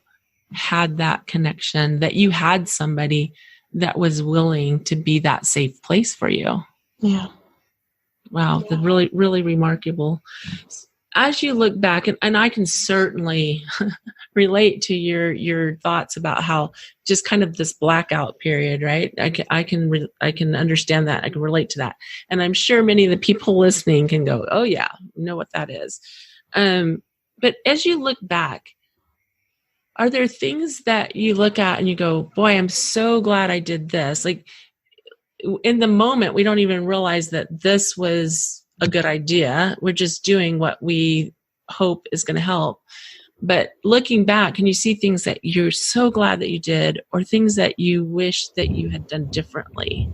A: had that connection, that you had somebody that was willing to be that safe place for you.
B: Yeah.
A: Wow. Yeah. Really, really remarkable. As you look back, and I can certainly relate to your thoughts about how just kind of this blackout period, right? I can understand that. I can relate to that. And I'm sure many of the people listening can go, oh yeah, know what that is. But as you look back, are there things that you look at and you go, boy, I'm so glad I did this? Like, in the moment, we don't even realize that this was a good idea. We're just doing what we hope is going to help. But looking back, can you see things that you're so glad that you did, or things that you wish that you had done differently?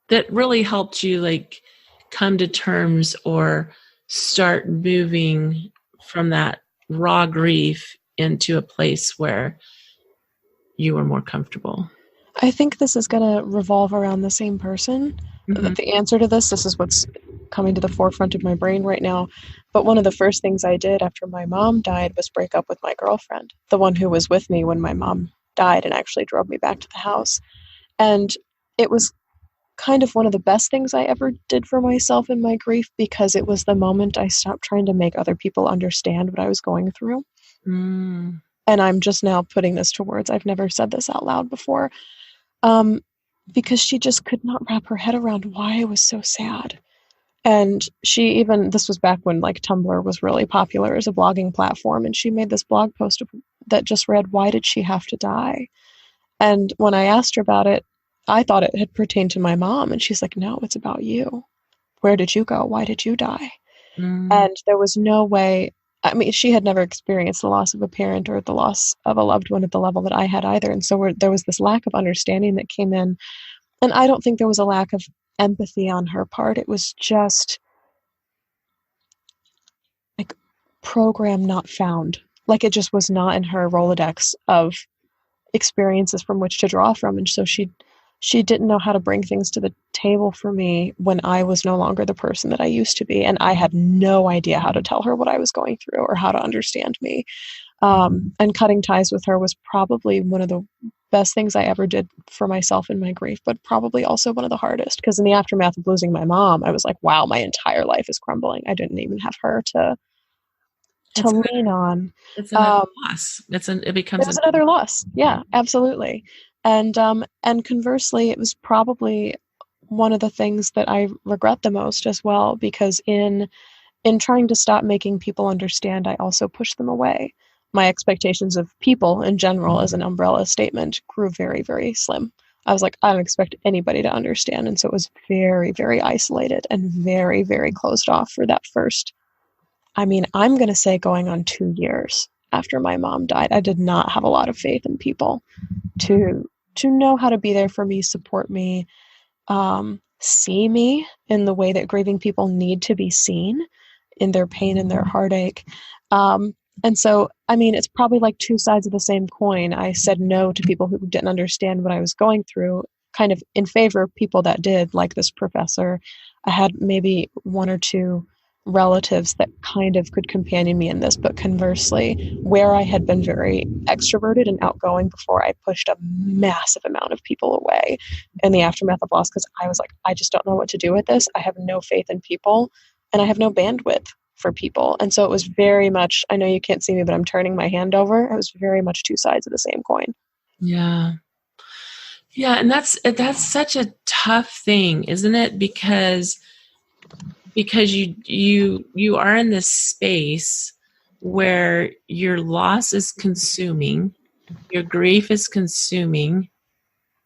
A: That really helped you, like, come to terms or start moving from that raw grief into a place where you were more comfortable?
B: I think this is going to revolve around the same person. Mm-hmm. The answer to this is what's coming to the forefront of my brain right now. But one of the first things I did after my mom died was break up with my girlfriend, the one who was with me when my mom died and actually drove me back to the house. And it was kind of one of the best things I ever did for myself in my grief, because it was the moment I stopped trying to make other people understand what I was going through. And I'm just now putting this to words. I've never said this out loud before. Because she just could not wrap her head around why I was so sad. And this was back when like Tumblr was really popular as a blogging platform, and she made this blog post that just read, why did she have to die? And when I asked her about it, I thought it had pertained to my mom, and she's like, no, it's about you. Where did you go? Why did you die? And there was no way. I mean, she had never experienced the loss of a parent or the loss of a loved one at the level that I had either. And so there was this lack of understanding that came in. And I don't think there was a lack of empathy on her part. It was just like program not found. Like, it just was not in her Rolodex of experiences from which to draw from. And so she didn't know how to bring things to the table for me when I was no longer the person that I used to be. And I had no idea how to tell her what I was going through or how to understand me. And cutting ties with her was probably one of the best things I ever did for myself in my grief, but probably also one of the hardest, because in the aftermath of losing my mom, I was like, wow, my entire life is crumbling. I didn't even have her to lean on.
A: It's another loss. It becomes
B: another loss. Yeah, absolutely. And conversely, it was probably one of the things that I regret the most as well, because in trying to stop making people understand, I also pushed them away. My expectations of people in general as an umbrella statement grew very, very slim. I was like, I don't expect anybody to understand. And so it was very, very isolated and very, very closed off for that first. I mean, I'm going to say going on 2 years after my mom died. I did not have a lot of faith in people to know how to be there for me, support me, see me in the way that grieving people need to be seen, in their pain and their heartache. And so, I mean, it's probably like two sides of the same coin. I said no to people who didn't understand what I was going through, kind of in favor of people that did, like this professor. I had maybe one or two relatives that kind of could companion me in this, but conversely, where I had been very extroverted and outgoing before, I pushed a massive amount of people away in the aftermath of loss because I was like, I just don't know what to do with this. I have no faith in people and I have no bandwidth for people. And so it was very much, I know you can't see me, but I'm turning my hand over. It was very much two sides of the same coin.
A: Yeah. Yeah. And that's such a tough thing, isn't it? Because you are in this space where your loss is consuming, your grief is consuming,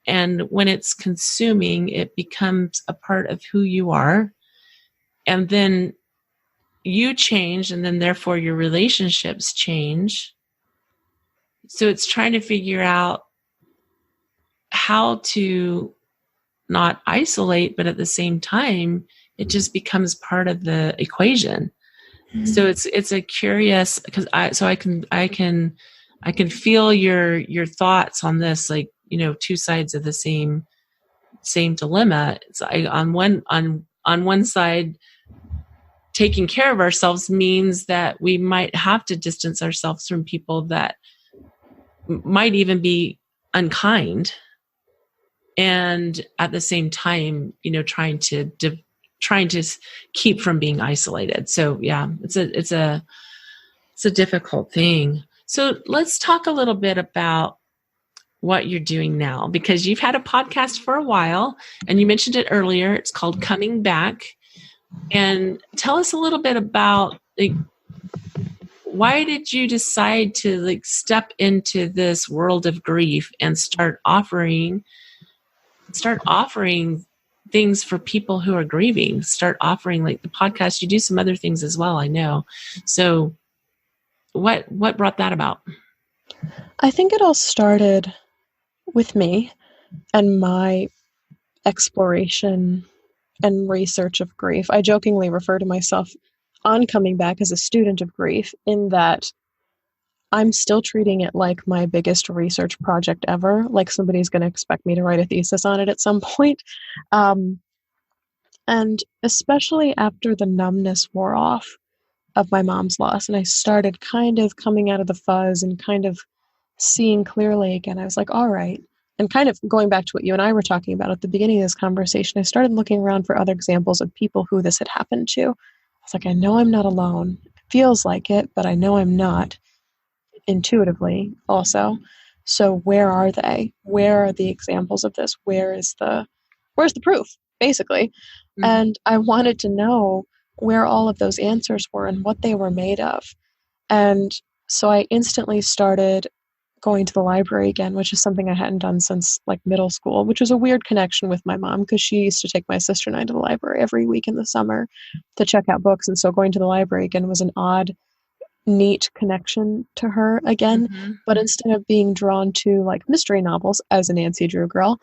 A: and when it's consuming, it becomes a part of who you are. And then you change, and then therefore your relationships change. So it's trying to figure out how to not isolate, but at the same time, it just becomes part of the equation. Mm-hmm. So it's a curious, because I can feel your thoughts on this, like, two sides of the same dilemma. It's on one side, taking care of ourselves means that we might have to distance ourselves from people that might even be unkind, and at the same time, trying to keep from being isolated. So yeah, it's a difficult thing. So let's talk a little bit about what you're doing now, because you've had a podcast for a while, and you mentioned it earlier. It's called Coming Back. And tell us a little bit about, like, why did you decide to, like, step into this world of grief and start offering things for people who are grieving, start offering, like, the podcast. You do some other things as well, I know. So what brought that about?
B: I think it all started with me and my exploration and research of grief. I jokingly refer to myself on Coming Back as a student of grief, in that I'm still treating it like my biggest research project ever, like somebody's going to expect me to write a thesis on it at some point. And especially after the numbness wore off of my mom's loss, and I started kind of coming out of the fuzz and kind of seeing clearly again, I was like, all right. And kind of going back to what you and I were talking about at the beginning of this conversation, I started looking around for other examples of people who this had happened to. I was like, I know I'm not alone. It feels like it, but I know I'm not, intuitively also. So where are they? Where are the examples of this? Where's the proof, basically? Mm-hmm. And I wanted to know where all of those answers were and what they were made of. And so I instantly started going to the library again, which is something I hadn't done since like middle school, which was a weird connection with my mom because she used to take my sister and I to the library every week in the summer to check out books. And so going to the library again was an odd, neat connection to her again. Mm-hmm. But instead of being drawn to like mystery novels as a Nancy Drew girl,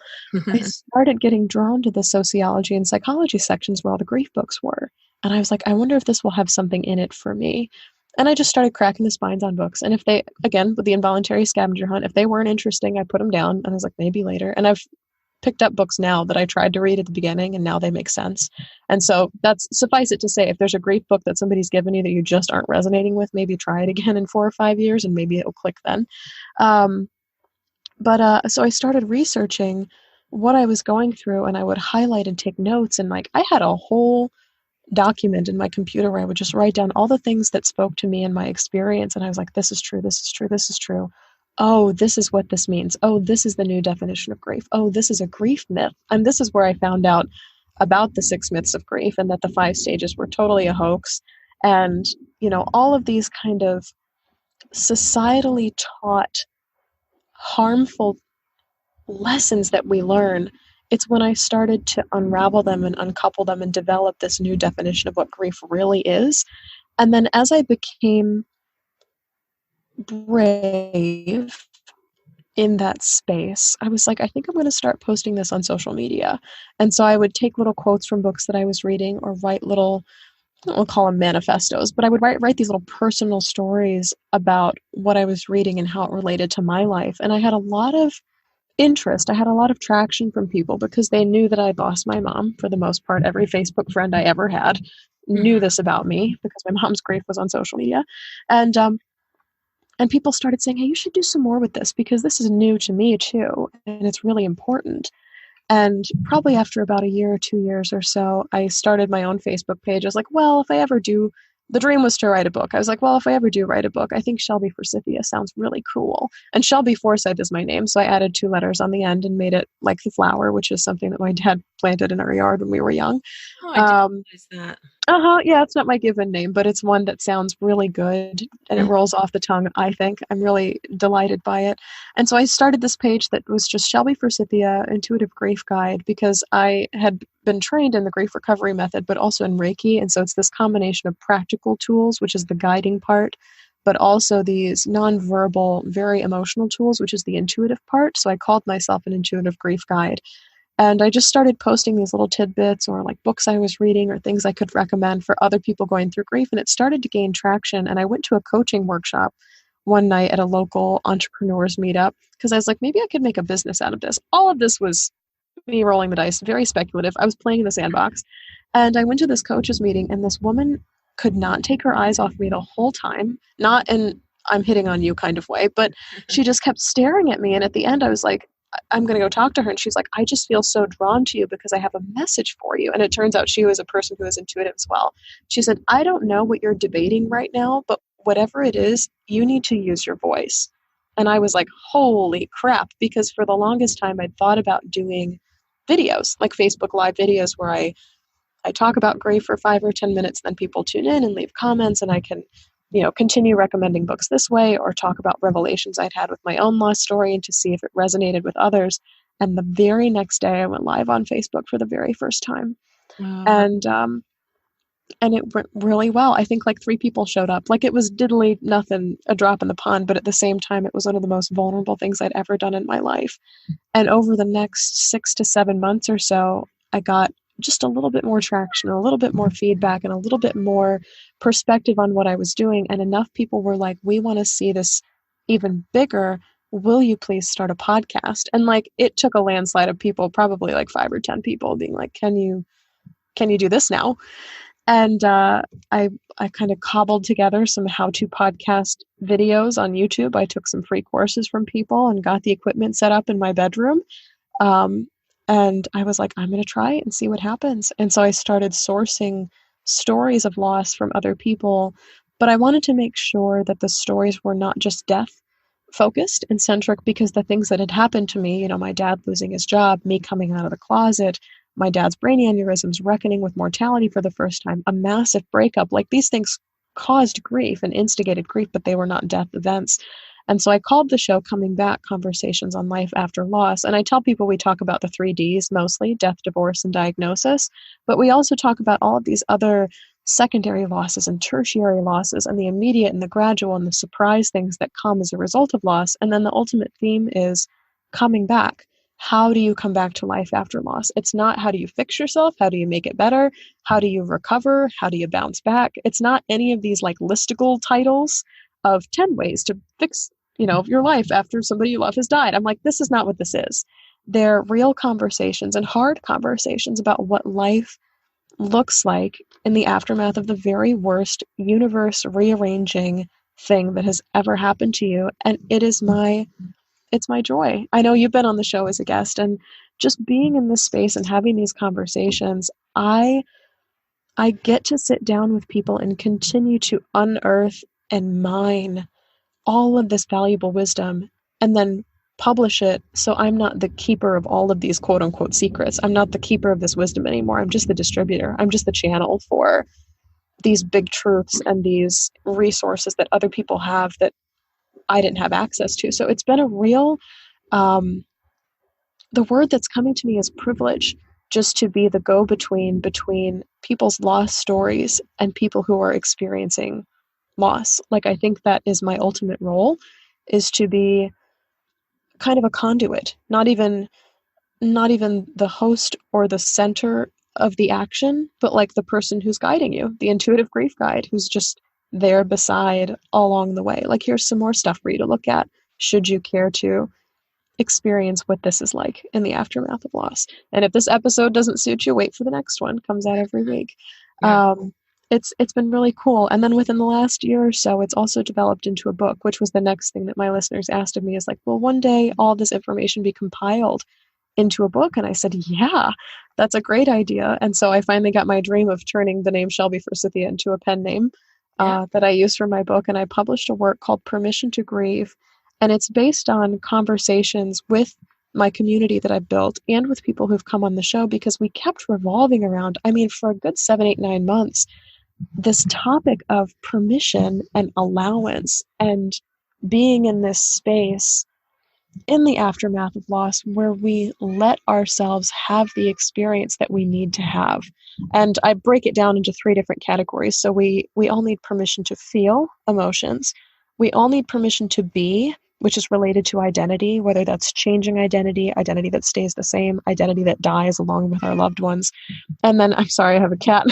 B: I started getting drawn to the sociology and psychology sections where all the grief books were. And I was like, I wonder if this will have something in it for me. And I just started cracking the spines on books. And if they, again, with the involuntary scavenger hunt, if they weren't interesting, I put them down. And I was like, maybe later. And I've picked up books now that I tried to read at the beginning, and now they make sense. And so that's, suffice it to say, if there's a grief book that somebody's given you that you just aren't resonating with, maybe try it again in 4 or 5 years, and maybe it'll click then. So I started researching what I was going through, and I would highlight and take notes. And like, I had a whole document in my computer where I would just write down all the things that spoke to me in my experience. And I was like, this is true, this is true, this is true. Oh, this is what this means. Oh, this is the new definition of grief. Oh, this is a grief myth. And this is where I found out about the 6 myths of grief, and that the 5 stages were totally a hoax. And, all of these kind of societally taught harmful lessons that we learn, it's when I started to unravel them and uncouple them and develop this new definition of what grief really is. And then as I became brave in that space, I was like, I think I'm going to start posting this on social media. And so I would take little quotes from books that I was reading or write little, I'll call them manifestos, but I would write these little personal stories about what I was reading and how it related to my life. And I had a lot of interest. I had a lot of traction from people because they knew that I'd lost my mom for the most part. Every Facebook friend I ever had knew this about me because my mom's grief was on social media. And people started saying, hey, you should do some more with this because this is new to me too, and it's really important. And probably after about a year or 2 years or so, I started my own Facebook page. I was like, well, if I ever do, the dream was to write a book. I was like, well, if I ever do write a book, I think Shelby Forsythia sounds really cool. And Shelby Forsythia is my name, so I added 2 letters on the end and made it like the flower, which is something that my dad planted in our yard when we were young.
A: Oh, I didn't realize that.
B: Yeah, it's not my given name, but it's one that sounds really good and it rolls off the tongue, I think. I'm really delighted by it. And so I started this page that was just Shelby Forsythia Intuitive Grief Guide because I had been trained in the grief recovery method, but also in Reiki. And so it's this combination of practical tools, which is the guiding part, but also these nonverbal, very emotional tools, which is the intuitive part. So I called myself an intuitive grief guide. And I just started posting these little tidbits or like books I was reading or things I could recommend for other people going through grief. And it started to gain traction. And I went to a coaching workshop one night at a local entrepreneurs meetup because I was like, maybe I could make a business out of this. All of this was me rolling the dice, very speculative. I was playing in the sandbox. And I went to this coaches meeting and this woman could not take her eyes off me the whole time. Not in I'm hitting on you kind of way, but she just kept staring at me. And at the end, I was like, I'm going to go talk to her. And she's like, I just feel so drawn to you because I have a message for you. And it turns out she was a person who is intuitive as well. She said, I don't know what you're debating right now, but whatever it is, you need to use your voice. And I was like, holy crap, because for the longest time I'd thought about doing videos, like Facebook Live videos where I talk about grief for 5 or 10 minutes, then people tune in and leave comments and I can continue recommending books this way or talk about revelations I'd had with my own lost story and to see if it resonated with others. And the very next day I went live on Facebook for the very first time. And it went really well. I think like 3 people showed up. Like it was diddly nothing, a drop in the pond, but at the same time, it was one of the most vulnerable things I'd ever done in my life. And over the next 6 to 7 months or so, I got just a little bit more traction, a little bit more feedback, and a little bit more perspective on what I was doing. And enough people were like, we want to see this even bigger. Will you please start a podcast? And like, it took a landslide of people, probably like 5 or 10 people being like, can you do this now? And I kind of cobbled together some how-to podcast videos on YouTube. I took some free courses from people and got the equipment set up in my bedroom. And I was like, I'm going to try it and see what happens. And so I started sourcing stories of loss from other people, but I wanted to make sure that the stories were not just death focused and centric because the things that had happened to me, my dad losing his job, me coming out of the closet, my dad's brain aneurysms, reckoning with mortality for the first time, a massive breakup, like these things caused grief and instigated grief, but they were not death events. And so I called the show Coming Back, Conversations on Life After Loss. And I tell people we talk about the 3 Ds mostly, death, divorce, and diagnosis. But we also talk about all of these other secondary losses and tertiary losses and the immediate and the gradual and the surprise things that come as a result of loss. And then the ultimate theme is coming back. How do you come back to life after loss? It's not how do you fix yourself? How do you make it better? How do you recover? How do you bounce back? It's not any of these like listicle titles of 10 ways to fix your life after somebody you love has died. I'm like, this is not what this is. They're real conversations and hard conversations about what life looks like in the aftermath of the very worst universe rearranging thing that has ever happened to you. And it's my joy. I know you've been on the show as a guest, and just being in this space and having these conversations, I get to sit down with people and continue to unearth and mine all of this valuable wisdom and then publish it. So I'm not the keeper of all of these quote unquote secrets. I'm not the keeper of this wisdom anymore. I'm just the distributor. I'm just the channel for these big truths and these resources that other people have that I didn't have access to. So it's been a real the word that's coming to me is privilege, just to be the go-between between people's lost stories and people who are experiencing loss. Like, I think that is my ultimate role, is to be kind of a conduit, not even the host or the center of the action, but like the person who's guiding you, the intuitive grief guide who's just there beside along the way. Like, here's some more stuff for you to look at should you care to experience what this is like in the aftermath of loss. And if this episode doesn't suit you, wait for the next one. Comes out every week.
A: Yeah.
B: It's been really cool. And then within the last year or so, it's also developed into a book, which was the next thing that my listeners asked of me, is like, will one day all this information be compiled into a book? And I said, yeah, that's a great idea. And so I finally got my dream of turning the name Shelby Forsythia into a pen name that I used for my book. And I published a work called Permission to Grieve. And it's based on conversations with my community that I built and with people who've come on the show, because we kept revolving around, I mean, for a good 7, 8, 9 months, this topic of permission and allowance and being in this space in the aftermath of loss where we let ourselves have the experience that we need to have. And I break it down into 3 different categories. So we all need permission to feel emotions. We all need permission to be, which is related to identity, whether that's changing identity, identity that stays the same, identity that dies along with our loved ones. And then, I'm sorry, I have a cat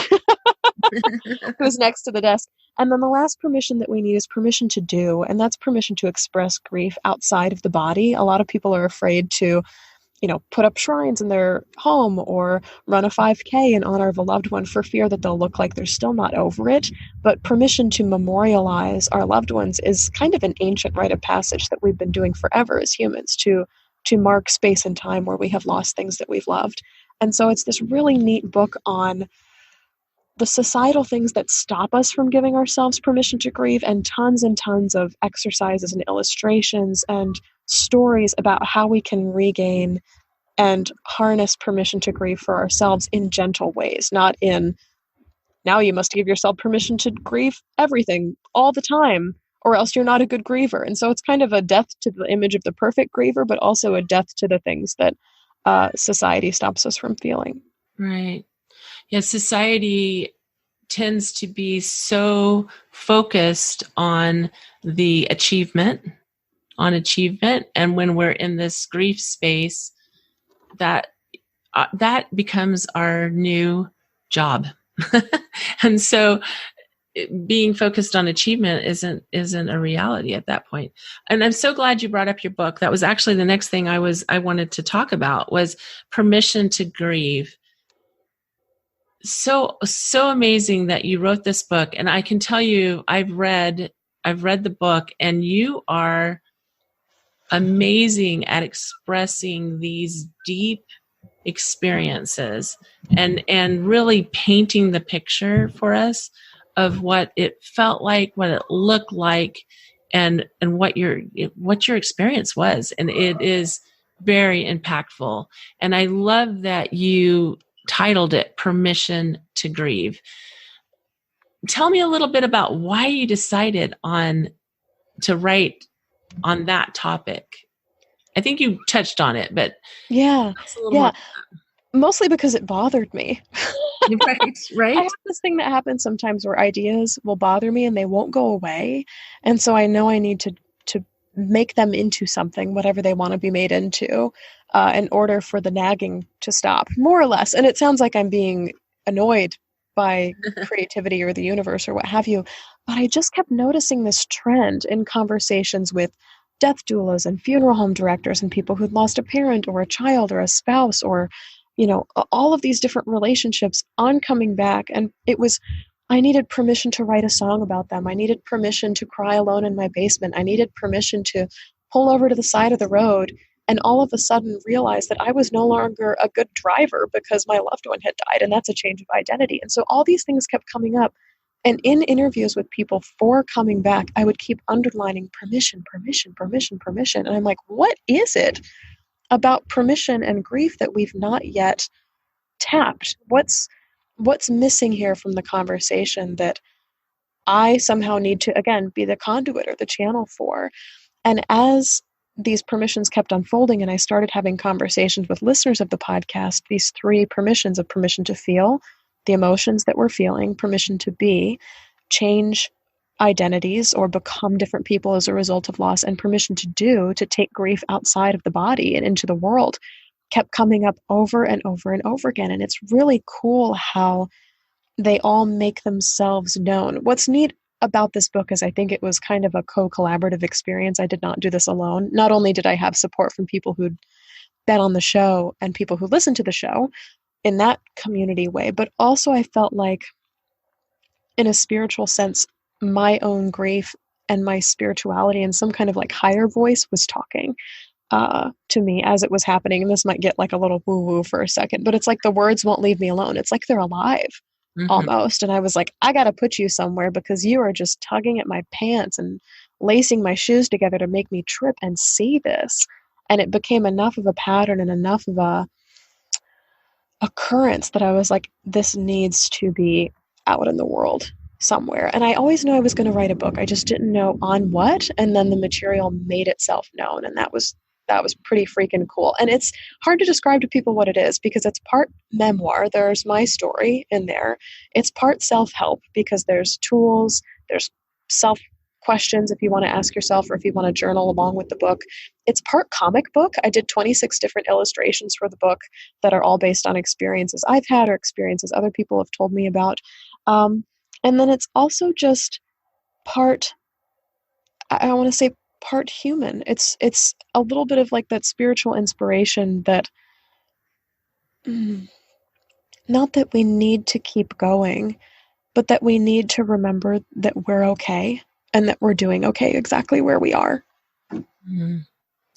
B: who's next to the desk. And then the last permission that we need is permission to do, and that's permission to express grief outside of the body. A lot of people are afraid to, put up shrines in their home or run a 5K in honor of a loved one for fear that they'll look like they're still not over it. But permission to memorialize our loved ones is kind of an ancient rite of passage that we've been doing forever as humans, to mark space and time where we have lost things that we've loved. And so it's this really neat book on the societal things that stop us from giving ourselves permission to grieve, and tons of exercises and illustrations and stories about how we can regain and harness permission to grieve for ourselves in gentle ways, not in, now you must give yourself permission to grieve everything all the time, or else you're not a good griever. And so it's kind of a death to the image of the perfect griever, but also a death to the things that society stops us from feeling.
A: Right. Yeah, society tends to be so focused on the achievement, and when we're in this grief space, that becomes our new job. And so being focused on achievement isn't a reality at that point. And I'm so glad you brought up your book. That was actually the next thing I wanted to talk about, was Permission to Grieve. So amazing that you wrote this book. And I can tell you, I've read the book, and you are amazing at expressing these deep experiences and really painting the picture for us of what it felt like, what it looked like, and what your experience was. And it is very impactful. And I love that you titled it Permission to Grieve. Tell me a little bit about why you decided to write on that topic. I think you touched on it, but
B: yeah.
A: More.
B: Mostly because it bothered me.
A: Right.
B: I have this thing that happens sometimes where ideas will bother me and they won't go away. And so I know I need to make them into something, whatever they want to be made into, in order for the nagging to stop, more or less. And it sounds like I'm being annoyed by creativity or the universe or what have you. But I just kept noticing this trend in conversations with death doulas and funeral home directors and people who'd lost a parent or a child or a spouse, or all of these different relationships on coming back. And I needed permission to write a song about them. I needed permission to cry alone in my basement. I needed permission to pull over to the side of the road and all of a sudden realize that I was no longer a good driver because my loved one had died. And that's a change of identity. And so all these things kept coming up. And in interviews with people for coming back, I would keep underlining permission, permission, permission, permission. And I'm like, what is it about permission and grief that we've not yet tapped? What's missing here from the conversation that I somehow need to, again, be the conduit or the channel for? And as these permissions kept unfolding, and I started having conversations with listeners of the podcast, these 3 permissions of permission to feel the emotions that we're feeling, permission to be, change identities or become different people as a result of loss, and permission to do, to take grief outside of the body and into the world, kept coming up over and over and over again. And it's really cool how they all make themselves known. What's neat about this book is I think it was kind of a co-collaborative experience. I did not do this alone. Not only did I have support from people who'd been on the show and people who listened to the show in that community way, but also I felt like, in a spiritual sense, my own grief and my spirituality and some kind of like higher voice was talking to me as it was happening. And this might get like a little woo-woo for a second, but it's like the words won't leave me alone. It's like they're alive. Almost. And I was like, I got to put you somewhere because you are just tugging at my pants and lacing my shoes together to make me trip and see this. And it became enough of a pattern and enough of a occurrence that I was like, this needs to be out in the world somewhere. And I always knew I was going to write a book. I just didn't know on what. And then the material made itself known. And that was pretty freaking cool. And it's hard to describe to people what it is because it's part memoir. There's my story in there. It's part self-help because there's tools, there's self questions if you want to ask yourself or if you want to journal along with the book. It's part comic book. I did 26 different illustrations for the book that are all based on experiences I've had or experiences other people have told me about. And then it's also just part, I want to say, part human. It's a little bit of like that spiritual inspiration that not that we need to keep going, but that we need to remember that we're okay and that we're doing okay exactly where we are.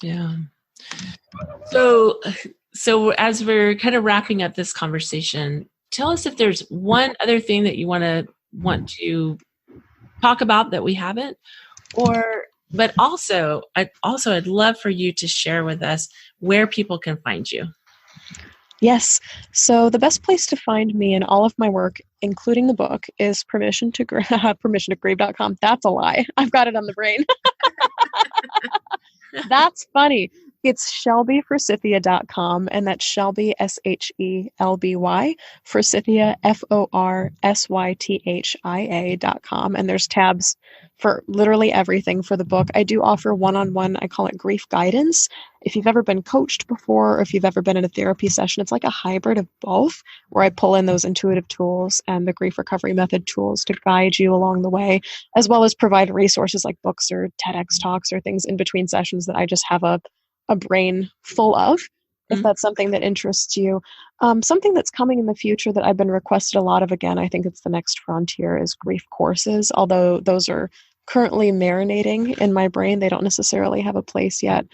A: Yeah. So as we're kind of wrapping up this conversation, tell us if there's one other thing that you want to talk about that we haven't, but also I'd love for you to share with us where people can find you.
B: Yes. So the best place to find me and all of my work, including the book, is permissiontogrieve.com. That's a lie. I've got it on the brain. That's funny. It's shelbyforsythia.com, and that's Shelby, Shelby, Forsythia, Forsythia.com. And there's tabs for literally everything for the book. I do offer one-on-one, I call it grief guidance. If you've ever been coached before, or if you've ever been in a therapy session, it's like a hybrid of both, where I pull in those intuitive tools and the grief recovery method tools to guide you along the way, as well as provide resources like books or TEDx talks or things in between sessions that I just have a brain full of, if that's something that interests you. Something that's coming in the future that I've been requested a lot of, again, I think it's the next frontier, is grief courses, although those are currently marinating in my brain. They don't necessarily have a place yet.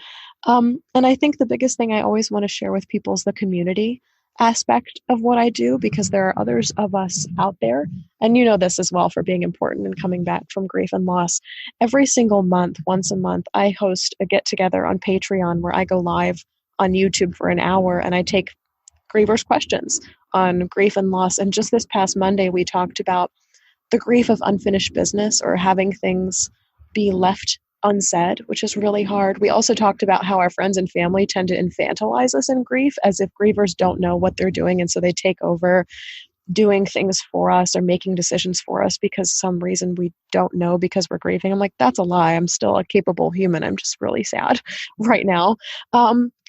B: And I think the biggest thing I always want to share with people is the community aspect of what I do, because there are others of us out there. And you know this as well, for being important and coming back from grief and loss. Every single month, once a month, I host a get-together on Patreon where I go live on YouTube for an hour and I take grievers' questions on grief and loss. And just this past Monday, we talked about the grief of unfinished business, or having things be left unsaid, which is really hard. We also talked about how our friends and family tend to infantilize us in grief, as if grievers don't know what they're doing, and so they take over doing things for us or making decisions for us because some reason we don't know because we're grieving. I'm like, that's a lie. I'm still a capable human. I'm just really sad right now.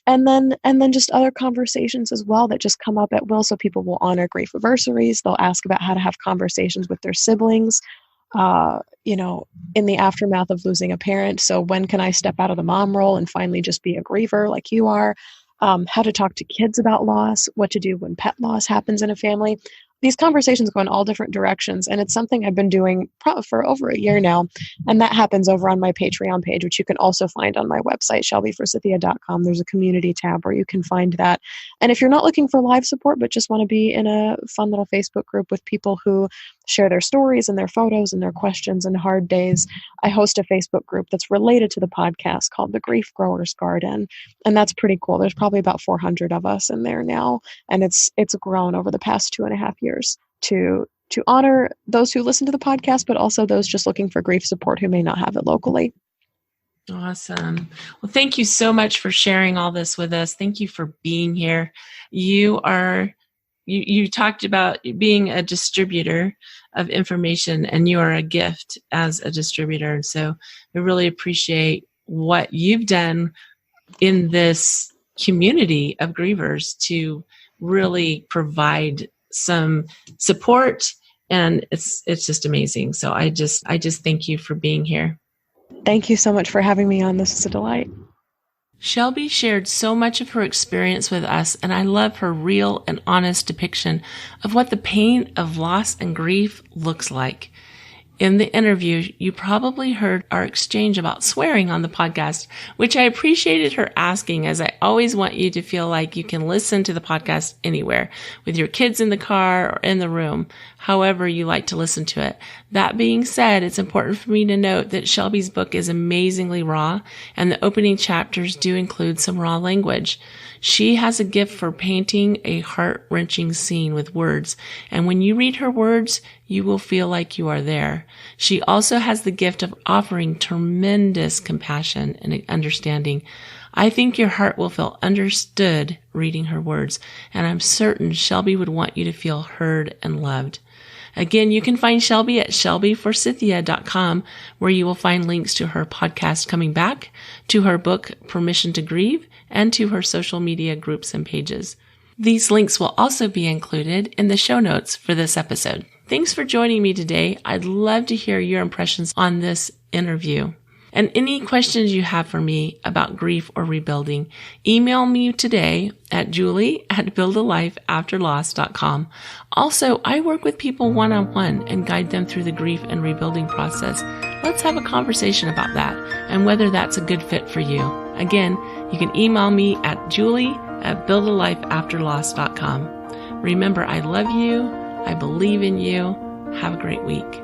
B: And then just other conversations as well that just come up at will. So people will honor grief anniversaries. They'll ask about how to have conversations with their siblings, in the aftermath of losing a parent. So when can I step out of the mom role and finally just be a griever like you are? How to talk to kids about loss, what to do when pet loss happens in a family. These conversations go in all different directions, and it's something I've been doing for over a year now, and that happens over on my Patreon page, which you can also find on my website, shelbyforsythia.com. There's a community tab where you can find that. And if you're not looking for live support, but just want to be in a fun little Facebook group with people who share their stories and their photos and their questions and hard days, I host a Facebook group that's related to the podcast called the Grief Growers Garden, and that's pretty cool. There's probably about 400 of us in there now, and it's grown over the past 2.5 years to honor those who listen to the podcast, but also those just looking for grief support who may not have it locally.
A: Awesome. Well, thank you so much for sharing all this with us. Thank you for being here. You talked about being a distributor of information, and you are a gift as a distributor. And so I really appreciate what you've done in this community of grievers to really provide some support, and it's just amazing. So I just thank you for being here.
B: Thank you so much for having me on. This is a delight.
A: Shelby shared so much of her experience with us, and I love her real and honest depiction of what the pain of loss and grief looks like. In the interview, you probably heard our exchange about swearing on the podcast, which I appreciated her asking, as I always want you to feel like you can listen to the podcast anywhere, with your kids in the car or in the room, however you like to listen to it. That being said, it's important for me to note that Shelby's book is amazingly raw, and the opening chapters do include some raw language. She has a gift for painting a heart-wrenching scene with words, and when you read her words, you will feel like you are there. She also has the gift of offering tremendous compassion and understanding. I think your heart will feel understood reading her words, and I'm certain Shelby would want you to feel heard and loved. Again, you can find Shelby at shelbyforsythia.com, where you will find links to her podcast Coming Back, to her book Permission to Grieve, and to her social media groups and pages. These links will also be included in the show notes for this episode. Thanks for joining me today. I'd love to hear your impressions on this interview. And any questions you have for me about grief or rebuilding, email me today at julie@buildalifeafterloss.com. Also, I work with people one-on-one and guide them through the grief and rebuilding process. Let's have a conversation about that and whether that's a good fit for you. Again, you can email me at julie@buildalifeafterloss.com. Remember, I love you. I believe in you. Have a great week.